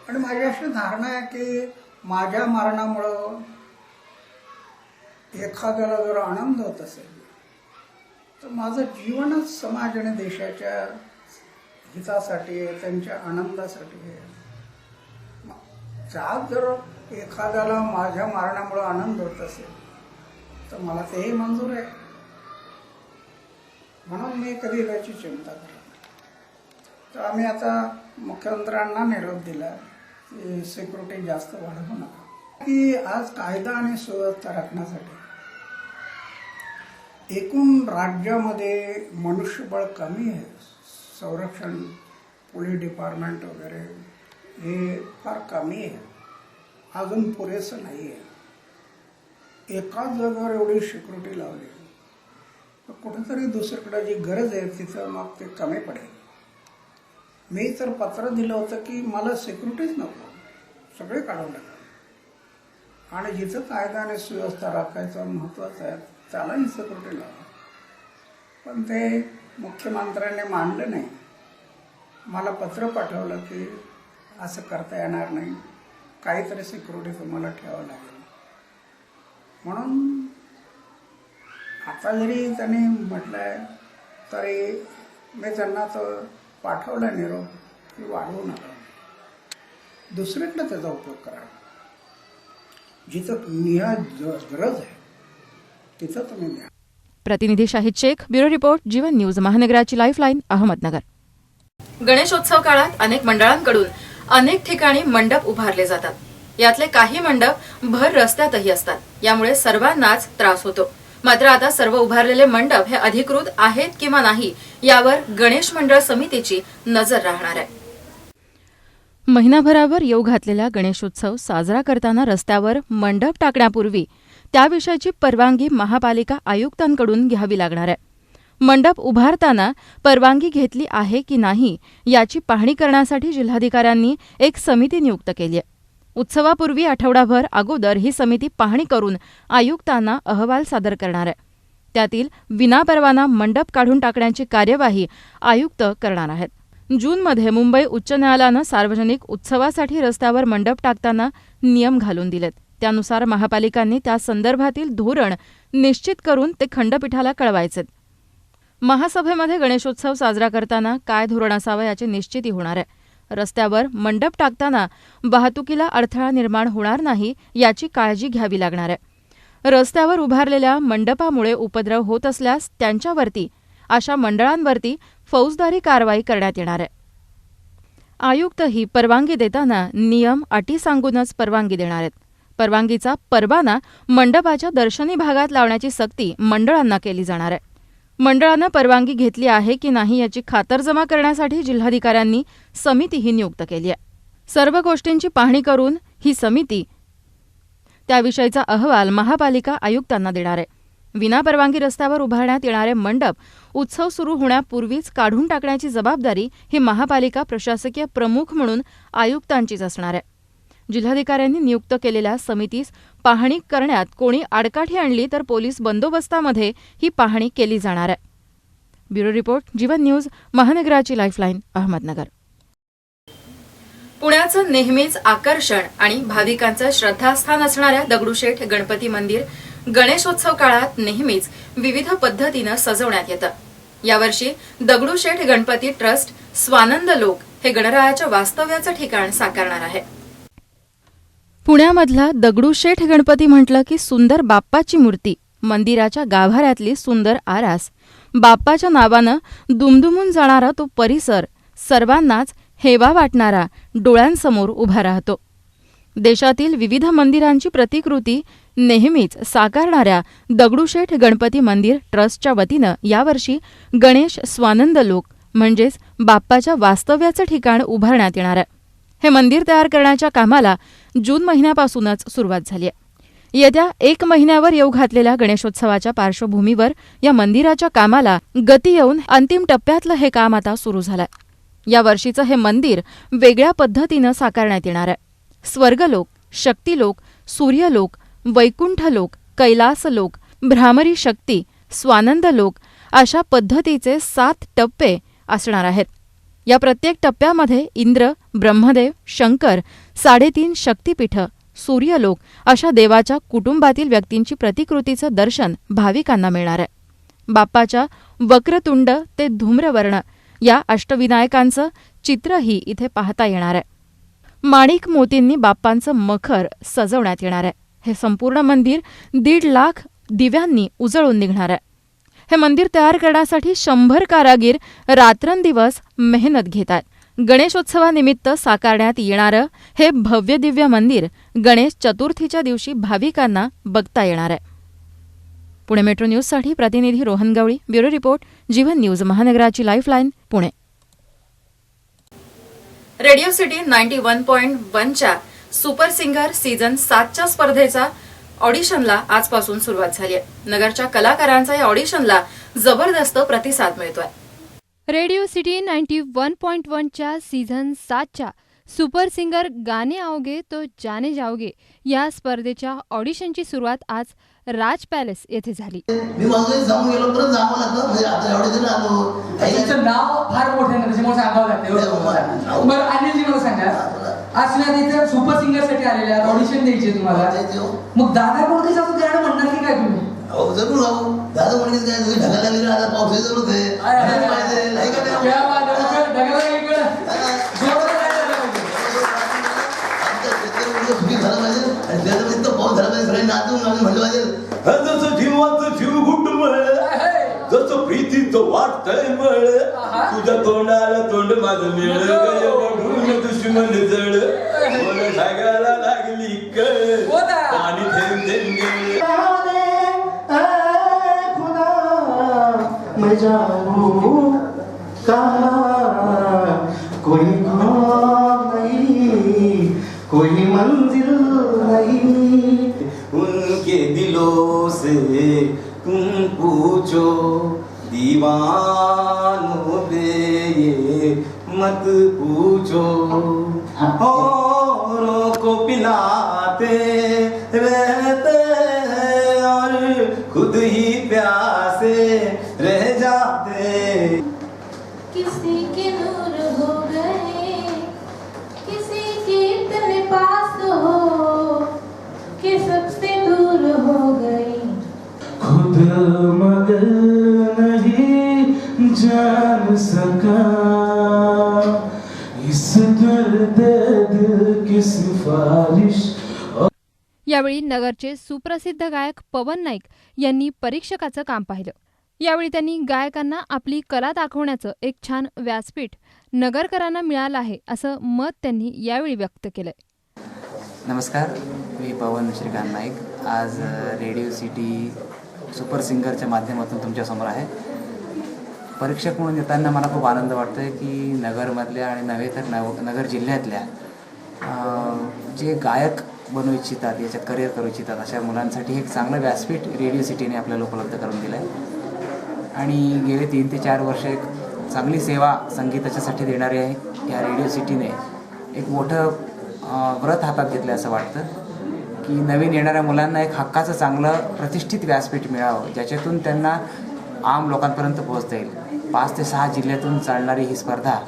आणि माझी अशी धारणा आहे की माझ्या मरणामुळं एखाद्याला जर आनंद होत असेल तर माझं जीवनच समाज आणि देशाच्या हितासाठी आहे, त्यांच्या आनंदासाठी आहे. त्यात जर एखाद्याला माझ्या मरणामुळं आनंद होत असेल तर मला तेही मंजूर आहे. म्हणून मी कधी त्याची चिंता करत नाही. तर आम्ही आता मुख्यमंत्र्यांना निरोप दिला की सिक्युरिटी जास्त वाढवू नका, की आज कायदा आणि सुव्यवस्था राखण्यासाठी एकूण राज्यामध्ये मनुष्यबळ कमी आहे. संरक्षण, पोलीस डिपार्टमेंट वगैरे हे फार कमी आहे, अजून पुरेसं नाही आहे. एकाच जागेवर एवढी सिक्युरिटी लावली तर कुठेतरी दुसरीकडे जी गरज आहे तिथं मग ते कमी पडेल. मी तर पत्र दिलं होतं की मला सिक्युरिटीच नको, सगळे काढून टाका आणि जिथं कायदा आणि सुव्यवस्था राखायचं महत्त्वाचं आहे त्यालाही सिक्युरिटी लावा. पण ते मुख्यमंत्र्यांनी मानलं नाही. मला पत्र पाठवलं की असं करता येणार नाही, काहीतरी सिक्युरिटी तुम्हाला ठेवावं लागेल. म्हणून आता जरी त्यांनी म्हटलंय तरी मी त्यांना तर पाठवला निरोप की वाढवू नका, दुसरीकडे त्याचा उपयोग करा. जिथं गरज आहे तिथं तुम्ही द्या. प्रतिनिधी Shahid Shaikh, bureau report, Jeevan news, महानगराची लाईफलाईन, अहमदनगर. गणेशोत्सव काळात अनेक मंडळांकडून अनेक ठिकाणी मंडप उभारले जातात. यातले काही मंडप भर रस्त्यातही असतात, यामुळे सर्वांनाच त्रास होतो. मात्र आता सर्व उभारलेले मंडप हे अधिकृत आहेत किंवा नाही यावर गणेश मंडळ समितीची नजर राहणार आहे. महिनाभरावर येऊ घातलेला गणेशोत्सव साजरा करताना रस्त्यावर मंडप टाकण्यापूर्वी त्याविषयीची परवानगी महापालिका आयुक्तांकडून घ्यावी लागणार आहे. मंडप उभारताना परवानगी घेतली आहे की नाही याची पाहणी करण्यासाठी जिल्हाधिकाऱ्यांनी एक समिती नियुक्त केली आहे. उत्सवापूर्वी आठवडाभर अगोदर ही समिती पाहणी करून आयुक्तांना अहवाल सादर करणार आहे. त्यातील विनापरवाना मंडप काढून टाकण्याची कार्यवाही आयुक्त करणार आहेत. जूनमध्ये मुंबई उच्च न्यायालयानं सार्वजनिक उत्सवासाठी रस्त्यावर मंडप टाकताना नियम घालून दिलेत. त्यानुसार महापालिकांनी त्या संदर्भातील धोरण निश्चित करून ते खंडपीठाला कळवायचे. महासभेमध्ये गणेशोत्सव साजरा करताना काय धोरण असावं याची निश्चिती होणार आहे. रस्त्यावर मंडप टाकताना वाहतुकीला अडथळा निर्माण होणार नाही याची काळजी घ्यावी लागणार आहे. रस्त्यावर उभारलेल्या मंडपामुळे उपद्रव होत असल्यास त्यांच्यावरती, अशा मंडळांवरती फौजदारी कारवाई करण्यात येणार आहे. आयुक्तही परवानगी देताना नियम, अटी सांगूनच परवानगी देणार आहेत. परवानगीचा परवाना मंडपाच्या दर्शनी भागात लावण्याची सक्ती मंडळांना केली जाणार आहे. मंडळानं परवानगी घेतली आहे की नाही याची खातरजमा करण्यासाठी जिल्हाधिकाऱ्यांनी समितीही नियुक्त केली आहे. सर्व गोष्टींची पाहणी करून ही समिती त्याविषयीचा अहवाल महापालिका आयुक्तांना देणार आहे. विनापरवानगी रस्त्यावर उभारण्यात येणारे मंडप उत्सव सुरू होण्यापूर्वीच काढून टाकण्याची जबाबदारी ही महापालिका प्रशासकीय प्रमुख म्हणून आयुक्तांचीच असणार आहे. जिल्हाधिकाऱ्यांनी नियुक्त केलेल्या समितीस पाहणी करण्यात कोणी आडकाठी आणली तर पोलीस बंदोबस्तामध्ये ही पाहणी केली जाणार आहे. ब्युरो रिपोर्ट, जीवन न्यूज, महानगराची लाईफलाईन, अहमदनगर. पुण्याचं नेहमीच आकर्षण आणि भाविकांचं श्रद्धास्थान असणाऱ्या दगडूशेठ गणपती मंदिर गणेशोत्सव काळात नेहमीच विविध पद्धतीनं सजवण्यात येतं. यावर्षी दगडूशेठ गणपती ट्रस्ट स्वानंद लोक हे गणरायाच्या वास्तव्याचं ठिकाण साकारणार आहे. पुण्यामधला दगडूशेठ गणपती म्हटलं की सुंदर बाप्पाची मूर्ती, मंदिराच्या गाभाऱ्यातली सुंदर आरास, बाप्पाच्या नावानं दुमदुमून जाणारा तो परिसर सर्वांनाच हेवा वाटणारा डोळ्यांसमोर उभा राहतो. देशातील विविध मंदिरांची प्रतिकृती नेहमीच साकारणाऱ्या दगडूशेठ गणपती मंदिर ट्रस्टच्या वतीनं यावर्षी गणेश स्वानंद लोक म्हणजेच बाप्पाच्या वास्तव्याचं ठिकाण उभारण्यात येणार आहे. हे मंदिर तयार करण्याच्या कामाला जून महिन्यापासूनच सुरुवात झाली आहे. येत्या 1 महिन्यावर येऊ घातलेल्या गणेशोत्सवाच्या पार्श्वभूमीवर या मंदिराच्या कामाला गती येऊन अंतिम टप्प्यातलं हे काम आता सुरू झालंय. या वर्षीचं हे मंदिर वेगळ्या पद्धतीनं साकारण्यात येणार आहे. स्वर्गलोक, शक्तिलोक, सूर्यलोक, वैकुंठलोक, कैलासलोक, भ्रामरी शक्ती, स्वानंद लोक अशा पद्धतीचे 7 टप्पे असणार आहेत. या प्रत्येक टप्प्यामध्ये इंद्र, ब्रह्मदेव, शंकर, 3.5 शक्तिपीठ, सूर्यलोक अशा देवाच्या कुटुंबातील व्यक्तींची प्रतिकृतीचं दर्शन भाविकांना मिळणार आहे. बाप्पाच्या वक्रतुंड ते धूम्रवर्ण या अष्टविनायकांचं चित्रही इथे पाहता येणार आहे. माणिक मोतींनी बाप्पांचं मखर सजवण्यात येणार आहे. हे संपूर्ण मंदिर 1.5 लाख दिव्यांनी उजळून निघणार आहे. हे मंदिर तयार करण्यासाठी 100 कारागीर रात्रंदिवस मेहनत घेतात. गणेशोत्सवानिमित्त साकारण्यात येणारं हे भव्य दिव्य मंदिर गणेश चतुर्थीच्या दिवशी भाविकांना बघता येणार आहे. पुणे मेट्रो न्यूजसाठी प्रतिनिधी Rohan Gawali, bureau report, Jeevan news महानगराची लाईफलाईन, पुणे. रेडिओ सिटी 91.1च्या सुपर सिंगर सीझन 7च्या स्पर्धेचा ऑडिशनला आजपासून सुरुवात झाली आहे. नगरच्या कलाकारांचा या ऑडिशनला जबरदस्त प्रतिसाद मिळतोय. रेडिओ सिटी 91.1च्या सीझन 7च्या सुपर सिंगर गाणे आओगे तो जाने जाओगे या स्पर्धेच्या ऑडिशनची सुरुवात आज राज पॅलेस येथे झाली. मी माझं जाऊन गेलो परत जावं लागलं म्हणजे आता एवढे जण आलो. तुमचं नाव फार मोठं आहे ना त्याच्यामुळे सांगावं लागतं. बरं अनिलजी मला सांगा, आज ना तिथे सुपर सिंगर साठी आलेले आहेत, ऑडिशन द्यायचे तुम्हाला. मग दादा कोणते जास्त गाणं म्हणणार की काय तुम्ही? हो जरूर राहू. दादा म्हणजे काय तुम्ही ढगाला लागले आता पावसाळी जरूर होते. तुम्ही झालं पाहिजे आणि त्याच्यामध्ये तो पाऊस झाला पाहिजे. सगळ्यांनी नाचून आम्ही म्हणलं पाहिजे जसं जीवाचं जीव घुटमळ, जसं प्रीतीचं वाटतंय मळ, तुझ्या तोंडाला तोंड माझं मिळ, गडून दुश्मन जळ, मला लागायला लागली कळ, पाणी थेंब थेंब मैं जाऊं कहाँ, कोई ख्वाब नहीं, कोई मंजिल नहीं, उनके दिलों से तुम पूछो, दीवानों पे ये मत पूछो, औरों को पिलाते रहते हैं और खुद ही प्यासे रह जाते. किसी के दूर हो गए, किसी के इतने पास हो कि सबसे दूर हो गए. खुद मगर नहीं जान सका इस दर्द दिल की सिफारिश. यावेळी नगरचे सुप्रसिद्ध गायक पवन नाईक यांनी परीक्षकाचं काम पाहिलं. यावेळी त्यांनी गायकांना आपली कला दाखवण्याचं एक छान व्यासपीठ नगरकरांना मिळालं आहे असं मत त्यांनी यावेळी व्यक्त केलंय. नमस्कार, मी पवन श्रीकांत नाईक. आज रेडिओ सिटी सुपर सिंगरच्या माध्यमातून तुमच्यासमोर आहे. परीक्षक म्हणून येताना मला खूप आनंद वाटतो आहे की नगरमधल्या आणि नव्हे तर नगर जिल्ह्यातल्या जे गायक बनू इच्छितात, याच्यात करिअर करू इच्छितात अशा मुलांसाठी एक चांगलं व्यासपीठ रेडिओ सिटीने आपल्याला उपलब्ध करून दिलं आहे. आणि गेले 3 ते 4 वर्ष एक चांगली सेवा संगीताच्यासाठी देणारे या रेडिओ सिटीने एक मोठं व्रत हातात घेतलं असं वाटतं की नवीन येणाऱ्या मुलांना एक हक्काचं चांगलं प्रतिष्ठित व्यासपीठ मिळावं, ज्याच्यातून त्यांना आम लोकांपर्यंत पोहोचता येईल. 5 ते 6 जिल्ह्यातून चालणारी ही स्पर्धा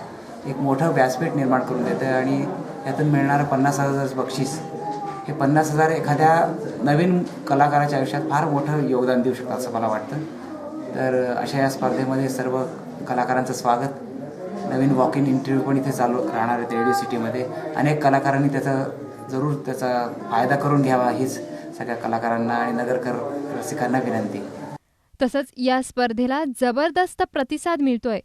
एक मोठं व्यासपीठ निर्माण करून देते आणि यातून मिळणारं 50,000 बक्षीस, हे 50,000 एखाद्या नवीन कलाकाराच्या आयुष्यात फार मोठं योगदान देऊ शकतात असं मला वाटतं. तर अशा या स्पर्धेमध्ये सर्व कलाकारांचं स्वागत. नवीन वॉक इन इंटरव्ह्यू पण इथे चालू राहणार आहेत रेडिओ सिटीमध्ये. अनेक कलाकारांनी त्याचा फायदा करून घ्यावा हीच सगळ्या कलाकारांना आणि नगरकर रसिकांना विनंती. तसंच या स्पर्धेला जबरदस्त प्रतिसाद मिळतोय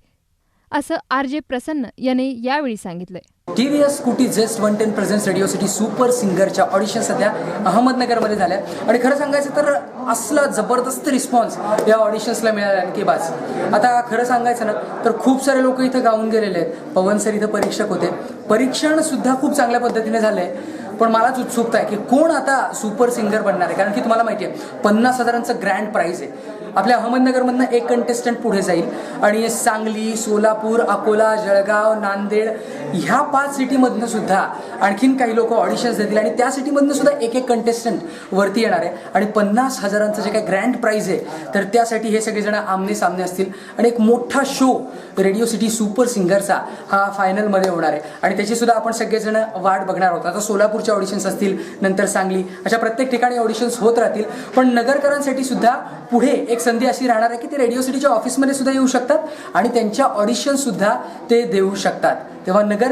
असं RJ प्रसन्न याने यावेळी सांगितलंय. TVS Scooty Zest 110 presents radio city super सिंगरच्या ऑडिशन सध्या अहमदनगरमध्ये झाल्या आणि खरं सांगायचं तर असला जबरदस्त रिस्पॉन्स या ऑडिशन्सला मिळाला आणखी बास. आता खरं सांगायचं ना तर खूप सारे लोक इथं गाऊन गेलेले आहेत. पवन सर इथं परीक्षक होते. परीक्षण सुद्धा खूप चांगल्या पद्धतीने झालंय. पण मलाच उत्सुकता आहे की कोण आता सुपर सिंगर बनणार आहे, कारण की तुम्हाला माहिती आहे 50,000चं ग्रँड प्राईज आहे. आपल्या अहमदनगरमधनं एक कंटेस्टंट पुढे जाईल आणि सांगली, सोलापूर, अकोला, जळगाव, नांदेड ह्या 5 सिटीमधनं सुद्धा आणखीन काही लोक ऑडिशन्स देतील आणि त्या सिटीमधनं सुद्धा एक कंटेस्टंट वरती येणार आहे. आणि 50,000चं जे काही ग्रँड प्राईज आहे तर त्यासाठी हे सगळेजण आमने सामने असतील आणि एक मोठा शो रेडिओ सिटी सुपर सिंगरचा हा फायनलमध्ये होणार आहे आणि त्याची सुद्धा आपण सगळेजण वाट बघणार आहोत. आता सोलापूरचे ऑडिशन्स असतील, नंतर सांगली, अशा प्रत्येक ठिकाणी ऑडिशन्स होत राहतील. पण नगरकरांसाठी सुद्धा पुढे एक संधी अशी राहणार आहे की ते रेडिओ सिटीच्या ऑफिसमध्ये सुद्धा येऊ शकतात आणि त्यांच्या ऑडिशन सुद्धा ते देऊ शकतात. तेव्हा नगर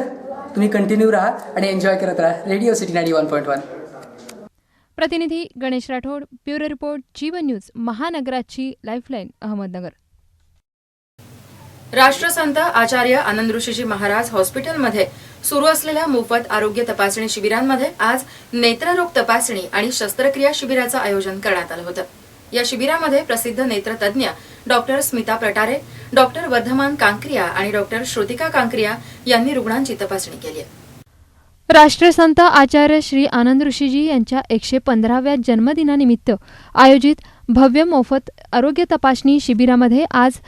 तुम्ही कंटिन्यू राहा आणि एन्जॉय करत राहा रेडिओ सिटी 91.1. प्रतिनिधी Ganesh Rathod, bureau report, Jeevan news महानगराची लाईफलाईन, अहमदनगर. राष्ट्रसंत आचार्य आनंद ऋषीजी महाराज हॉस्पिटलमध्ये सुरू असलेल्या मोफत आरोग्य तपासणी शिबिरांमध्ये आज नेत्ररोग तपासणी आणि शस्त्रक्रिया शिबिराचं आयोजन करण्यात आलं होतं. या शिबिरामध्ये प्रसिद्ध नेत्रतज्ञ डॉक्टर स्मिता प्रटारे, डॉक्टर वर्धमान कांक्रिया आणि डॉक्टर श्रुतिका कांक्रिया यांनी रुग्णांची तपासणी केली आहे. राष्ट्रसंत आचार्य श्री आनंद ऋषीजी यांच्या 115व्या जन्मदिनानिमित्त आयोजित भव्य मोफत आरोग्य तपासणी शिबिरामध्ये आज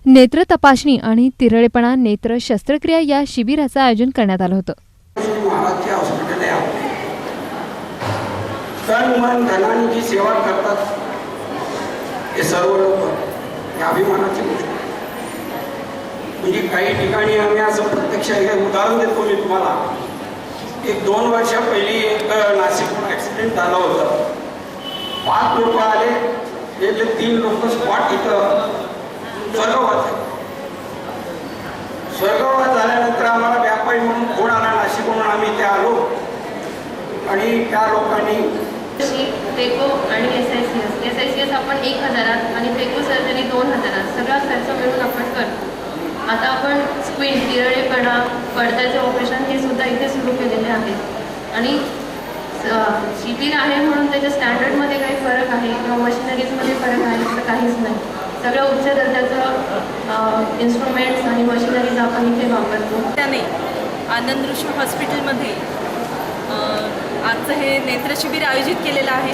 नेत्र तपासणी आणि तिरळेपणा नेत्र शस्त्रक्रिया या शिबिराचं आयोजन करण्यात आलं होतं. महाराजचे हॉस्पिटल आहे आपले. तन मन धनाने जी सेवा करतात हे सर्व लोक अभिमानाची गोष्ट. म्हणजे काही ठिकाणी आम्ही असं प्रत्यक्ष उदाहरण देतो मी तुम्हाला. 1-2 वर्षापहिली एक नाशिकहून ॲक्सिडेंट झाला होता. 5 लोक आले, त्यातले 3 लोक स्पॉट इथं स्वर्गवास झाल्यानंतर आम्हाला व्यापारी म्हणून फोन आला नाशिकहून. आम्ही इथे आलो आणि त्या लोकांनी फेको आणि SICS आपण 1000 आणि फेको सर्जरी 2000 सगळा खर्च मिळून आपण करतो. आता आपण स्क्वीन तिरळेपणा पडद्याचे ऑपरेशन हे सुद्धा इथे सुरू केलेले आहे. आणि शिबिर आहे म्हणून त्याच्या स्टँडर्डमध्ये काही फरक आहे किंवा मशिनरीजमध्ये फरक आहे असं काहीच नाही. सगळं उच्च दर्जाचं इन्स्ट्रुमेंट्स आणि मशिनरीज आपण इथे वापरतो. त्याने आनंद ऋषी हॉस्पिटलमध्ये आजचं हे नेत्रशिबिर आयोजित केलेलं आहे.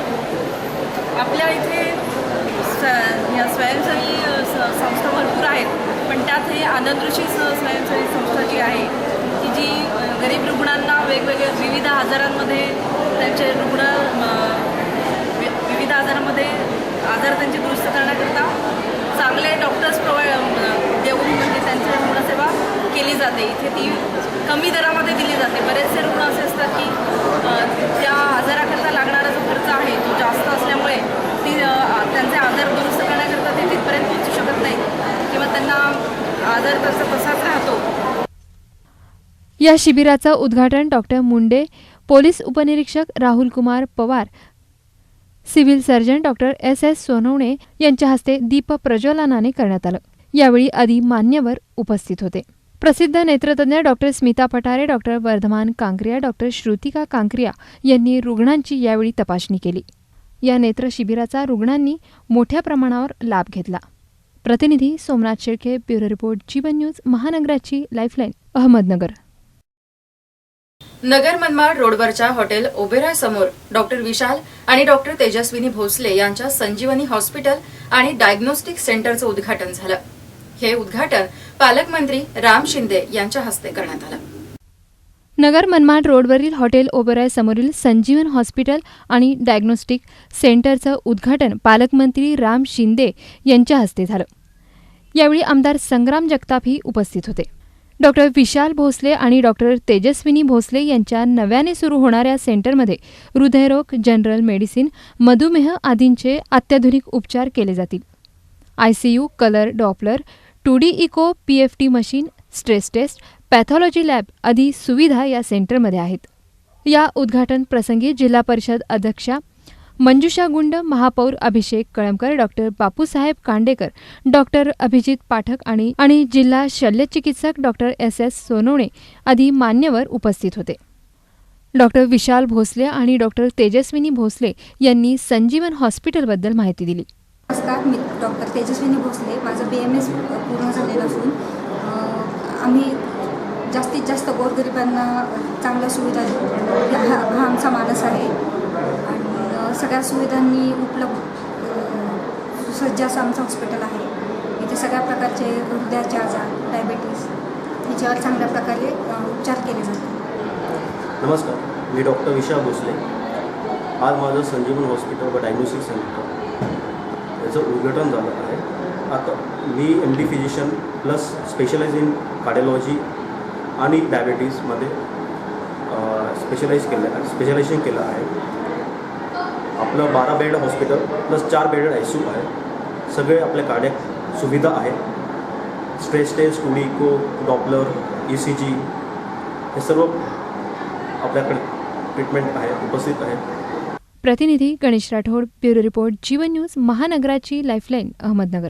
आपल्या इथे या स्वयंसेवी संस्था भरपूर आहेत, पण त्यात हे आनंद ऋषी स्वयंसेवी संस्था जी आहे की जी गरीब रुग्णांना वेगवेगळ्या विविध आजारांमध्ये त्यांचे रुग्ण विविध आजारांमध्ये आजार त्यांचे दुरुस्त करण्याकरता चांगले डॉक्टर्स देऊन म्हणजे त्यांची रुग्णसेवा केली जाते. इथे ती कमी दरामध्ये दिली जाते. बरेचसे रुग्ण असे असतात की त्या आजाराकरता लागणारा जो खर्च आहे तो जास्त असल्यामुळे त्यांचे आजार दुरुस्त करण्याकरता ते तिथपर्यंत पोहोचू शकत नाही किंवा त्यांना आजार तसाच राहतो. या शिबिराचं उद्घाटन डॉक्टर मुंडे, पोलीस उपनिरीक्षक Rahul Kumar Pawar, civil surgeon doctor SS Sonawane यांच्या हस्ते दीप प्रज्वलनाने करण्यात आलं. यावेळी आदी मान्यवर उपस्थित होते. प्रसिद्ध नेत्रतज्ञ doctor Smita Patare, doctor Vardhaman Kankariya, doctor Shrutika Kankariya यांनी रुग्णांची यावेळी तपासणी केली. या नेत्र शिबिराचा रुग्णांनी मोठ्या प्रमाणावर लाभ घेतला. प्रतिनिधी Somnath Shelke, bureau report, Jeevan news, महानगराची लाईफलाईन, अहमदनगर. नगर मनमाड रोडवरच्या हॉटेल ओबेरॉय समोर डॉक्टर विशाल आणि डॉक्टर तेजस्विनी भोसले यांच्या संजीवनी हॉस्पिटल आणि डायग्नोस्टिक सेंटरचं उद्घाटन झालं. हे उद्घाटन पालकमंत्री राम शिंदे यांच्या हस्ते करण्यात आलं. नगर मनमाड रोडवरील हॉटेल ओबेरॉय समोरील संजीवन हॉस्पिटल आणि डायग्नोस्टिक सेंटरचं उद्घाटन पालकमंत्री राम शिंदे यांच्या हस्ते झालं. यावेळी आमदार संग्राम जगतापही उपस्थित होते. डॉक्टर विशाल भोसले आणि डॉक्टर तेजस्विनी भोसले यांच्या नव्याने सुरू होणाऱ्या सेंटरमध्ये हृदयरोग, जनरल मेडिसिन, मधुमेह आदींचे अत्याधुनिक उपचार केले जातील. ICU, colour Doppler, 2D echo, PFT machine, stress test, pathology lab आदी सुविधा या सेंटरमध्ये आहेत. या उद्घाटन प्रसंगी जिल्हा परिषद अध्यक्षा मंजुषा गुंड, महापौर अभिषेक कळमकर, डॉक्टर बापूसाहेब कांडेकर, डॉक्टर अभिजित पाठक आणि जिल्हा शल्यचिकित्सक डॉक्टर SS सोनवणे आदी मान्यवर उपस्थित होते. डॉक्टर विशाल भोसले आणि डॉक्टर तेजस्विनी भोसले यांनी संजीवन हॉस्पिटलबद्दल माहिती दिली. नमस्कार, मी डॉक्टर तेजस्विनी भोसले. माझं BMS पूर्ण झालेलं असून आम्ही जास्तीत जास्त गोरगरिबांना चांगल्या सुविधा देऊ हा आमचा मानस आहे. आणि सगळ्या सुविधांनी उपलब्ध सुसज्ज असं आमचं हॉस्पिटल आहे. इथे सगळ्या प्रकारचे हृदयाचे आजार, डायबेटीस याच्यावर चांगल्या प्रकारे उपचार केले जातात. नमस्कार, मी डॉक्टर विशाल भोसले. आज माझं संजीवन हॉस्पिटल व डायग्नोस्टिक सेंटर याचं उद्घाटन झालं आहे. आता मी MD physician plus specialise in cardiology आणि डायबेटीसमध्ये स्पेशलायझेशन केलं आहे. आपलं 12 bed hospital plus 4 bedded ICU आहे. सगळे आपल्या कार्डियक सुविधा आहेत. Stress test, 2D echo, Doppler, ECG हे सर्व आपल्याकडे ट्रीटमेंट आहे, उपस्थित आहे. प्रतिनिधी Ganesh Rathod, bureau report, Jeevan news, महानगराची लाईफलाईन, अहमदनगर.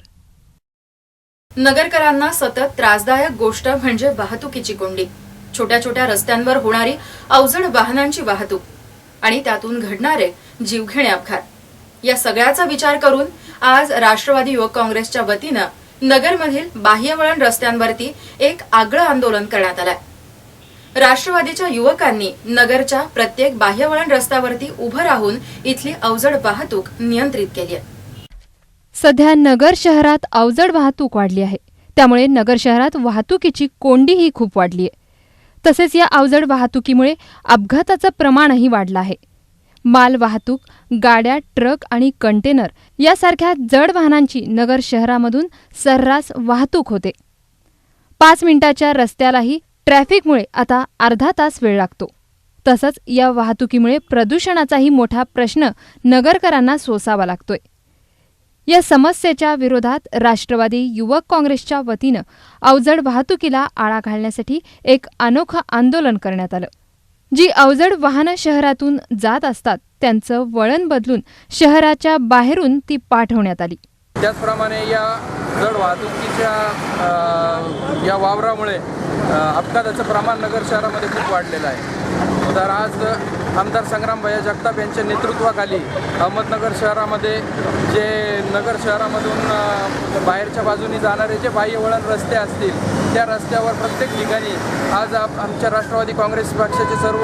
नगरकरांना सतत त्रासदायक गोष्ट म्हणजे वाहतुकीची कोंडी. छोट्या छोट्या रस्त्यांवर होणारी अवजड वाहनांची वाहतूक आणि त्यातून घडणारे जीवघेणे अपघात. या सगळ्याचा विचार करून आज राष्ट्रवादी युवक काँग्रेसच्या वतीनं नगरमधील बाह्यवळण रस्त्यांवरती एक आगळं आंदोलन करण्यात आलंय. राष्ट्रवादीच्या युवकांनी नगरच्या प्रत्येक बाह्यवळण रस्त्यावरती उभं राहून इथली अवजड वाहतूक नियंत्रित केली आहे. सध्या नगर शहरात अवजड वाहतूक वाढली आहे. त्यामुळे नगर शहरात वाहतुकीची कोंडीही खूप वाढली आहे. तसेच या अवजड वाहतुकीमुळे अपघाताचं प्रमाणही वाढलं आहे. माल वाहतूक, गाड्या, ट्रक आणि कंटेनर यासारख्या जड वाहनांची नगर शहरामधून सर्रास वाहतूक होते. 5 मिनिटाच्या रस्त्यालाही ट्रॅफिकमुळे आता अर्धा तास वेळ लागतो. तसंच या वाहतुकीमुळे प्रदूषणाचाही मोठा प्रश्न नगरकरांना सोसावा लागतोय. या समस्येच्या विरोधात राष्ट्रवादी युवक काँग्रेसच्या वतीनं अवजड वाहतुकीला आळा घालण्यासाठी एक अनोखं आंदोलन करण्यात आलं. जी अवजड वाहनं शहरातून जात असतात त्यांचं वळण बदलून शहराच्या बाहेरून ती पाठवण्यात आली. त्याचप्रमाणे या जड वाहतुकीच्या या वावरामुळे अपघाताचं प्रमाण नगर शहरामध्ये खूप वाढलेलं आहे. तर आज आमदार संग्रामभाई जगताप यांच्या नेतृत्वाखाली अहमदनगर शहरामध्ये जे नगर शहरामधून बाहेरच्या बाजूनी जाणारे जे बाह्यवळण रस्ते असतील त्या रस्त्यावर प्रत्येक ठिकाणी आज आमच्या राष्ट्रवादी काँग्रेस पक्षाचे सर्व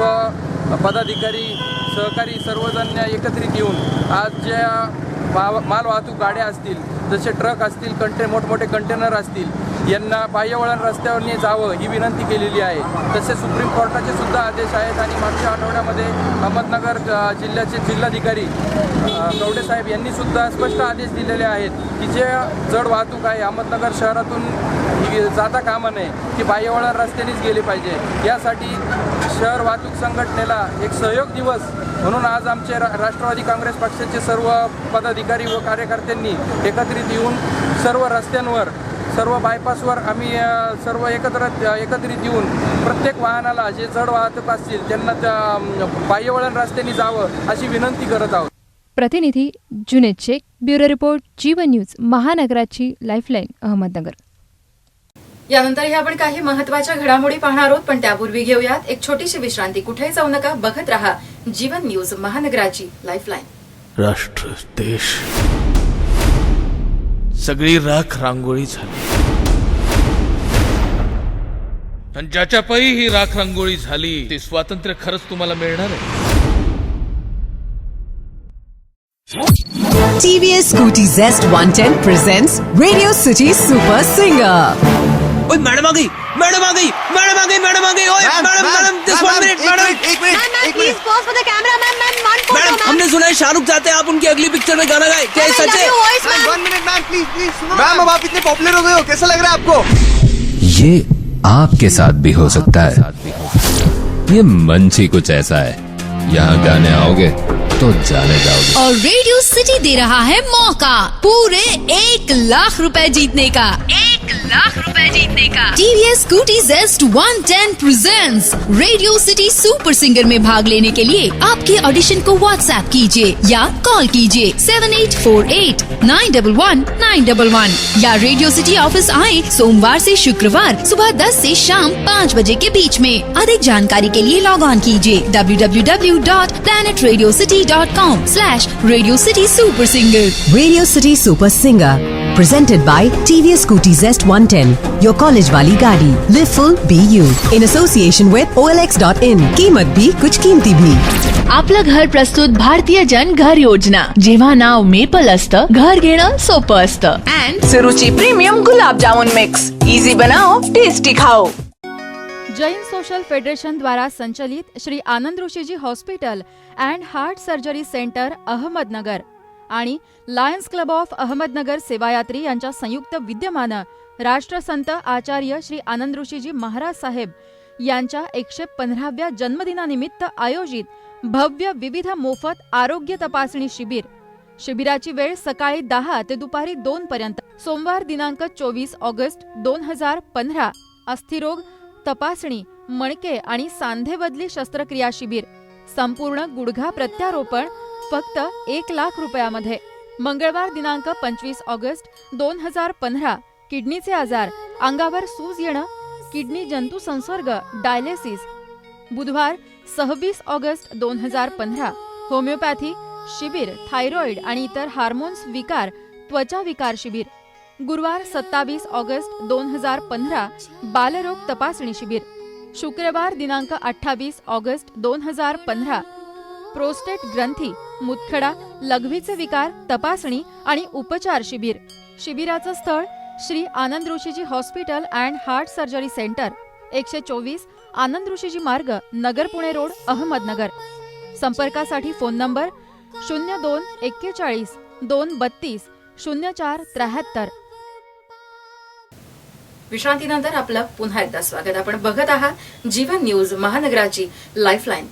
पदाधिकारी, सहकारी सर्वजण एकत्रित येऊन आज ज्या माल वाहतूक गाड्या असतील, जसे ट्रक असतील, मोठमोठे कंटेनर असतील, यांना बाह्यवळण रस्त्यावरनी जावं ही विनंती केलेली आहे. तसे सुप्रीम कोर्टाचे सुद्धा आदेश आहेत आणि मागच्या आठवड्यामध्ये अहमदनगर जिल्ह्याचे जिल्हाधिकारी कवडे साहेब यांनी सुद्धा स्पष्ट आदेश दिलेले आहेत की जे जड वाहतूक आहे अहमदनगर शहरातून जाता कामा नये, की बाह्यवळण रस्त्यानेच गेले पाहिजे. यासाठी शहर वाहतूक संघटनेला एक सहयोग दिवस म्हणून आज आमचे राष्ट्रवादी काँग्रेस पक्षाचे सर्व पदाधिकारी व कार्यकर्त्यांनी एकत्रित येऊन सर्व रस्त्यांवर, सर्व बायपासवर आम्ही सर्व एकत्रित येऊन प्रत्येक वाहनाला जे जड वाहतूक असतील त्यांना त्या बाह्यवळण रस्त्याने जावं अशी विनंती करत आहोत. प्रतिनिधी Junaid Shaikh, bureau report, Jeevan news, महानगराची लाईफलाईन, अहमदनगर. यानंतरही आपण काही महत्त्वाच्या घडामोडी पाहणार आहोत, पण त्यापूर्वी घेऊयात एक छोटीशी विश्रांती. कुठेही जाऊ नका, बघत रहा जीवन न्यूज, महानगराची लाईफलाईन. राष्ट्र, देश, सगळी राख रांगोळी झाली आणि ज्याच्या पायी ही राख रांगोळी झाली ते स्वातंत्र्य खरंच तुम्हाला मिळणार आहे. TVS Scooty Zest 110 presents Radio City Super Singer. ओए मैडम आ गई, मैडम आ गई, मैडम आ गई, मैडम आ गई. ओए madam this 1 minute madam. Ma'am please pause for the camera. Ma'am one photo. Madam हमने सुना है शाहरुख चाहते हैं आप उनकी अगली पिक्चर में गाना गाएं. क्या ये सच है? 1 मिनट मैम, प्लीज. मैम अब आप इतने पॉपुलर हो गए हो, कैसा लग रहा है आपको? ये आपके साथ भी हो सकता है. ये मंच ही कुछ ऐसा है, यहाँ गाने आओगे तो जाने जाओगे. और रेडियो सिटी दे रहा है मौका पूरे 1 लाख रुपए जीतने का. 1 लाख रुपए जीतने का. TVS Scooty Zest 110 presents radio city super singer में भाग लेने के लिए आपके ऑडिशन को व्हाट्सएप कीजिए या कॉल कीजिए 7848 911 911 या रेडियो सिटी ऑफिस आए सोमवार से शुक्रवार सुबह 10 से शाम 5 बजे के बीच में. अधिक जानकारी के लिए लॉग ऑन कीजिए www.planetradiocity.com/Radio City Super Singer. Radio City Super Singer presented by TVS Scooty Zest 110, your college वाली गाड़ी. Live full, be you. In association with OLX.in. कीमत भी कुछ कीमती भी. आपलं घर प्रस्तुत भारतीय जन घर योजना. जेव्हा नाव मेपल असतं, घर घेणं सोपं असतं. And Suruchi premium gulab jamun mix. Easy बनाओ, टेस्टी खाओ. जैन सोशल फेडरेशन द्वारा संचलित Shri Anand Rishiji hospital and heart surgery centre Ahmednagar आणि लायन्स क्लब ऑफ अहमदनगर सेवायात्री यांच्या संयुक्त विद्यमानं राष्ट्रसंत आचार्य श्री आनंद ऋषीजी महाराज साहेब यांच्या 115व्या जन्मदिनानिमित्त आयोजित भव्य विविध मोफत आरोग्य तपासणी शिबिर. शिबिराची वेळ सकाळी 10 ते दुपारी 2 पर्यंत. सोमवार दिनांक 24 ऑगस्ट 2015. अस्थिरोग तपासणी, मणके आणि सांधेबदली शस्त्रक्रिया शिबिर. संपूर्ण गुडघा प्रत्यारोपण फक्त 1 लाख रुपयामध्ये. मंगळवार दिनांक 25 ऑगस्ट 2015. किडनीचे आजार, अंगावर सूज येणं, किडनी जंतू संसर्ग, डायलिसिस. बुधवार 26 ऑगस्ट 2015. होमिओपॅथी, शिबिर थायरॉइड आणि इतर हार्मोन्स विकार त्वचा विकार शिबिर. गुरुवार 27 ऑगस्ट 2015 बालरोग तपासणी शिबिर. शुक्रवार दिनांक 28 ऑगस्ट 2015 प्रोस्टेट ग्रंथी मुतखडा लघवीचे विकार तपासणी आणि उपचार शिबिर. शिबिराचं स्थळ Shri Anand Rishiji hospital and heart surgery centre 124 Anand Rishiji Marg Nagar Pune road Ahmednagar. संपर्कासाठी फोन नंबर 0241 232 0473. विश्रांतीनंतर आपलं पुन्हा एकदा स्वागत. आपण बघत आहात जीवन न्यूज महानगराची लाईफलाईन.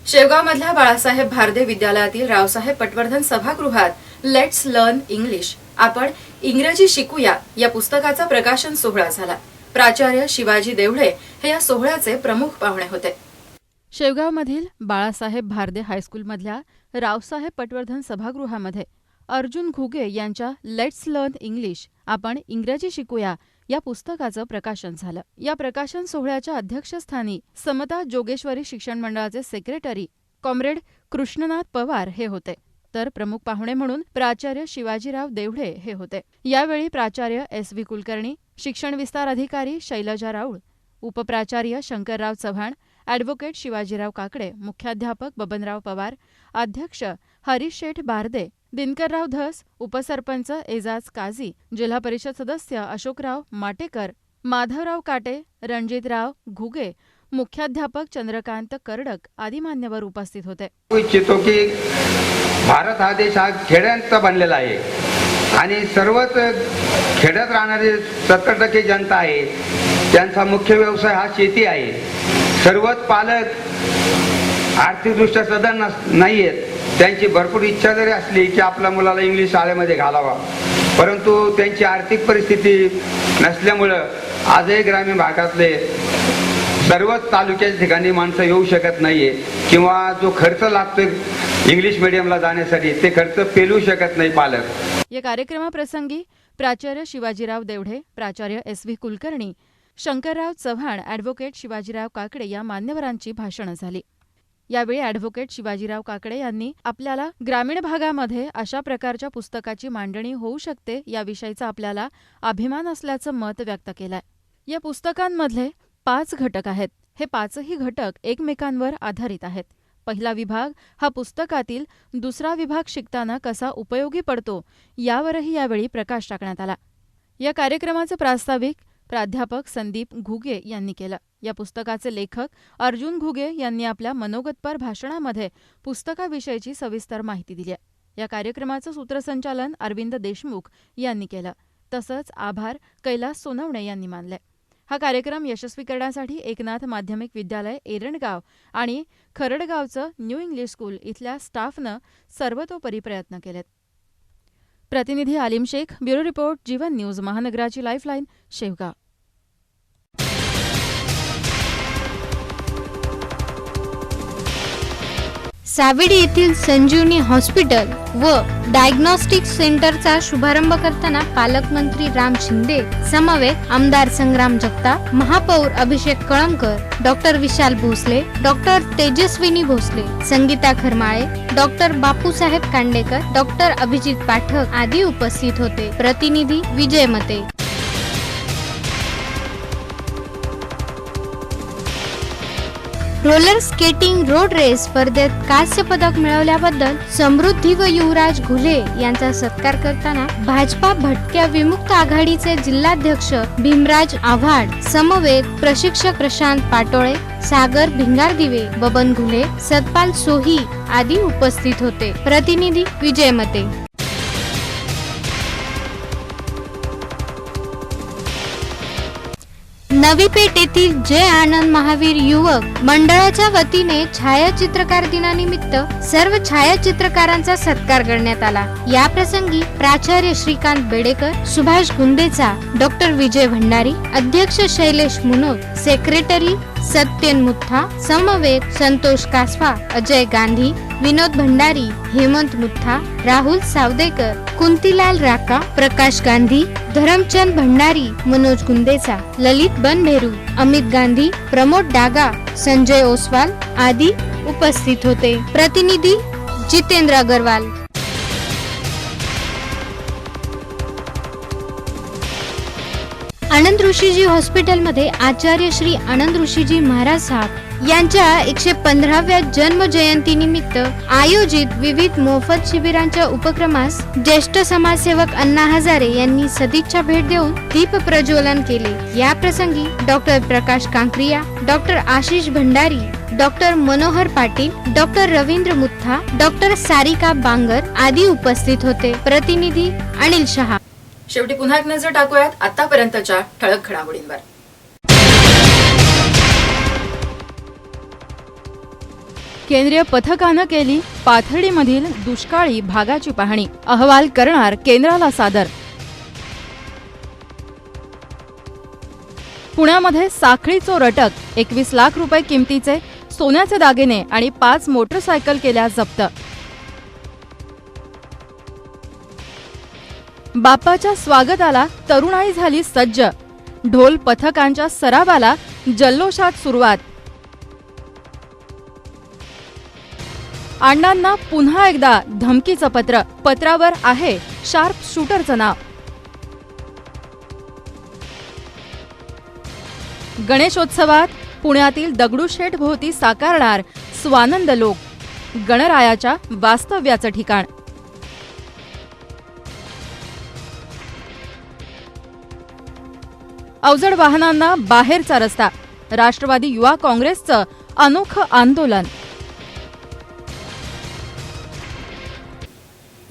शेवगावमधल्या बाळासाहेब भारदे विद्यालयातील रावसाहेब पटवर्धन सभागृहात लेट्स लर्न इंग्लिश आपण इंग्रजी शिकूया या पुस्तकाचा प्रकाशन सोहळा झाला. प्राचार्य शिवाजी देवढे हे या सोहळ्याचे प्रमुख पाहुणे होते. शेवगावमधील बाळासाहेब भारदे हायस्कूलमधल्या रावसाहेब पटवर्धन सभागृहामध्ये अर्जुन घुगे यांच्या लेट्स लर्न इंग्लिश आपण इंग्रजी शिकूया या पुस्तकाचं प्रकाशन झालं. या प्रकाशन सोहळ्याच्या अध्यक्षस्थानी समता जोगेश्वरी शिक्षण मंडळाचे सेक्रेटरी कॉम्रेड कृष्णनाथ पवार हे होते, तर प्रमुख पाहुणे म्हणून प्राचार्य शिवाजीराव देवढे हे होते. यावेळी प्राचार्य SV कुलकर्णी, शिक्षण विस्तार अधिकारी शैलजा राऊळ, उपप्राचार्य शंकरराव चव्हाण, ॲडव्होकेट शिवाजीराव काकडे, मुख्याध्यापक बबनराव पवार, अध्यक्ष हरीश शेठ बारदे, दिनकरराव धस, उपसरपंच एजाज काझी, जिल्हा परिषद सदस्य अशोकराव माटेकर, माधवराव काटे, रणजितराव घुगे, मुख्याध्यापक चंद्रकांत कर्डक आदी मान्यवर उपस्थित होते. इच्छितो की भारत हा देश हा खेड्यांचा बनलेला आहे आणि सर्वच खेड्यात राहणारी 70% जनता आहे, त्यांचा मुख्य व्यवसाय हा शेती आहे. सर्वच पालक आर्थिकदृष्ट्या सधन नाही आहेत. त्यांची भरपूर इच्छा जरी असली की आपल्या मुलाला इंग्लिश शाळेमध्ये घालावा, परंतु त्यांची आर्थिक परिस्थिती नसल्यामुळं आजही ग्रामीण भागातले सर्वच तालुक्याच्या ठिकाणी माणसं येऊ शकत नाहीये किंवा जो खर्च लागतो इंग्लिश मीडियमला जाण्यासाठी ते खर्च पेलू शकत नाही पालक. या कार्यक्रमाप्रसंगी प्राचार्य शिवाजीराव देवढे, प्राचार्य SV कुलकर्णी, शंकरराव चव्हाण, ॲडव्होकेट शिवाजीराव काकडे या मान्यवरांची भाषणं झाली. यावेळी ॲडव्होकेट शिवाजीराव काकडे यांनी आपल्याला ग्रामीण भागामध्ये अशा प्रकारच्या पुस्तकाची मांडणी होऊ शकते याविषयीचा आपल्याला अभिमान असल्याचं मत व्यक्त केलंय. या पुस्तकांमधले 5 घटक आहेत. हे 5ही घटक एकमेकांवर आधारित आहेत. पहिला विभाग हा पुस्तकातील दुसरा विभाग शिकताना कसा उपयोगी पडतो यावरही यावेळी प्रकाश टाकण्यात आला. या कार्यक्रमाचे प्रास्ताविक प्राध्यापक संदीप घुगे यांनी केलं. या पुस्तकाचे लेखक अर्जुन घुगे यांनी आपल्या मनोगतपर भाषणामध्ये पुस्तकाविषयीची सविस्तर माहिती दिली. या कार्यक्रमाचं सूत्रसंचालन अरविंद देशमुख यांनी केलं. तसंच आभार कैलास सोनवणे यांनी मानले. हा कार्यक्रम यशस्वी करण्यासाठी एकनाथ माध्यमिक विद्यालय एरणगाव आणि खरडगावचं न्यू इंग्लिश स्कूल इथल्या स्टाफनं सर्वतोपरी प्रयत्न केलेत. प्रतिनिधी आलिम Shaikh, bureau report, Jeevan news महानगराची लाईफलाईन, शेवगाव. सावेडी येथील संजीवनी हॉस्पिटल व डायग्नोस्टिक सेंटरचा शुभारंभ करताना पालकमंत्री राम शिंदे समवेत आमदार संग्राम जगताप, महापौर Abhishek Kalamkar, doctor Vishal Bhosale, doctor Tejaswini Bhosale, Sangeeta Kharmale, doctor Bapusaheb Kandekar, doctor Abhijit Pathak आदी उपस्थित होते. प्रतिनिधी विजय मते. रोलर स्केटिंग रोड रेस स्पर्धेत कांस्य पदक मिळवल्याबद्दल समृद्धी व युवराज घुले यांचा सत्कार करताना भाजपा भटक्या विमुक्त आघाडीचे जिल्हाध्यक्ष भीमराज आव्हाड समवेत प्रशिक्षक प्रशांत पाटोळे, सागर भिंगारदिवे, बबन घुले, सतपाल सोही आदी उपस्थित होते. प्रतिनिधी विजय मते. नवी पेठ येथील जय आनंद महावीर युवक मंडळाच्या वतीने छायाचित्रकार दिनानिमित्त सर्व छायाचित्रकारांचा सत्कार करण्यात आला. या प्रसंगी प्राचार्य श्रीकांत बेडेकर, सुभाष गुंदेचा, डॉक्टर विजय भंडारी, अध्यक्ष शैलेश मुनोत, सेक्रेटरी सत्यन मुथा, समवेत संतोष कासवा, अजय गांधी, विनोद भंडारी, हेमंत मुथा, राहुल सावदेकर, कुंतीलाल राका, प्रकाश गांधी, धरमचंद भंडारी, मनोज गुंदेचा, ललित बनभेरू, अमित गांधी, प्रमोद डागा, संजय ओसवाल आदी उपस्थित होते. प्रतिनिधी जितेंद्र अग्रवाल. आनंद ऋषीजी हॉस्पिटलमध्ये आचार्य श्री आनंद ऋषीजी महाराज साहेब यांच्या 115व्या जन्म जयंती निमित्त आयोजित विविध मोफत शिबिरांच्या उपक्रमास ज्येष्ठ समाजसेवक अण्णा हजारे यांनी सदिच्छा भेट देऊन दीप प्रज्वलन केले. या प्रसंगी doctor Prakash Kankariya, doctor Ashish Bhandari, doctor Manohar Patil, doctor Ravindra Mutha, doctor Sarika Bangar आदी उपस्थित होते. प्रतिनिधी अनिल शहा. शेवटी पुन्हा एक नजर टाकूयात आतापर्यंतच्या ठळक घडामोडींवर. केंद्रीय पथकानं केली पाथर्डीमधील दुष्काळी भागाची पाहणी. अहवाल करणार केंद्राला सादर. पुण्यामध्ये साखळी चोर अटक. 21 लाख रुपये किमतीचे सोन्याचे दागिने आणि 5 मोटरसायकल केल्या जप्त. बाप्पाच्या स्वागताला तरुणाई झाली सज्ज. ढोल पथकांच्या सरावाला जल्लोषात सुरुवात. अण्णांना पुन्हा एकदा धमकीचं पत्र. पत्रावर आहे शार्प शूटरचं नाव. गणेशोत्सवात पुण्यातील दगडूशेठ भोवती साकारणार स्वानंद लोक. गणरायाच्या वास्तव्याचं ठिकाण. अवजड वाहनांना बाहेरचा रस्ता. राष्ट्रवादी युवा काँग्रेसचं अनोखं आंदोलन.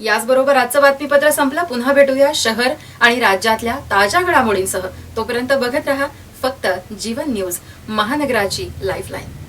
याचबरोबर आजचं बातमीपत्र संपलं. पुन्हा भेटूया शहर आणि राज्यातल्या ताज्या घडामोडींसह. तोपर्यंत बघत रहा फक्त जीवन न्यूज, महानगराची लाईफलाईन.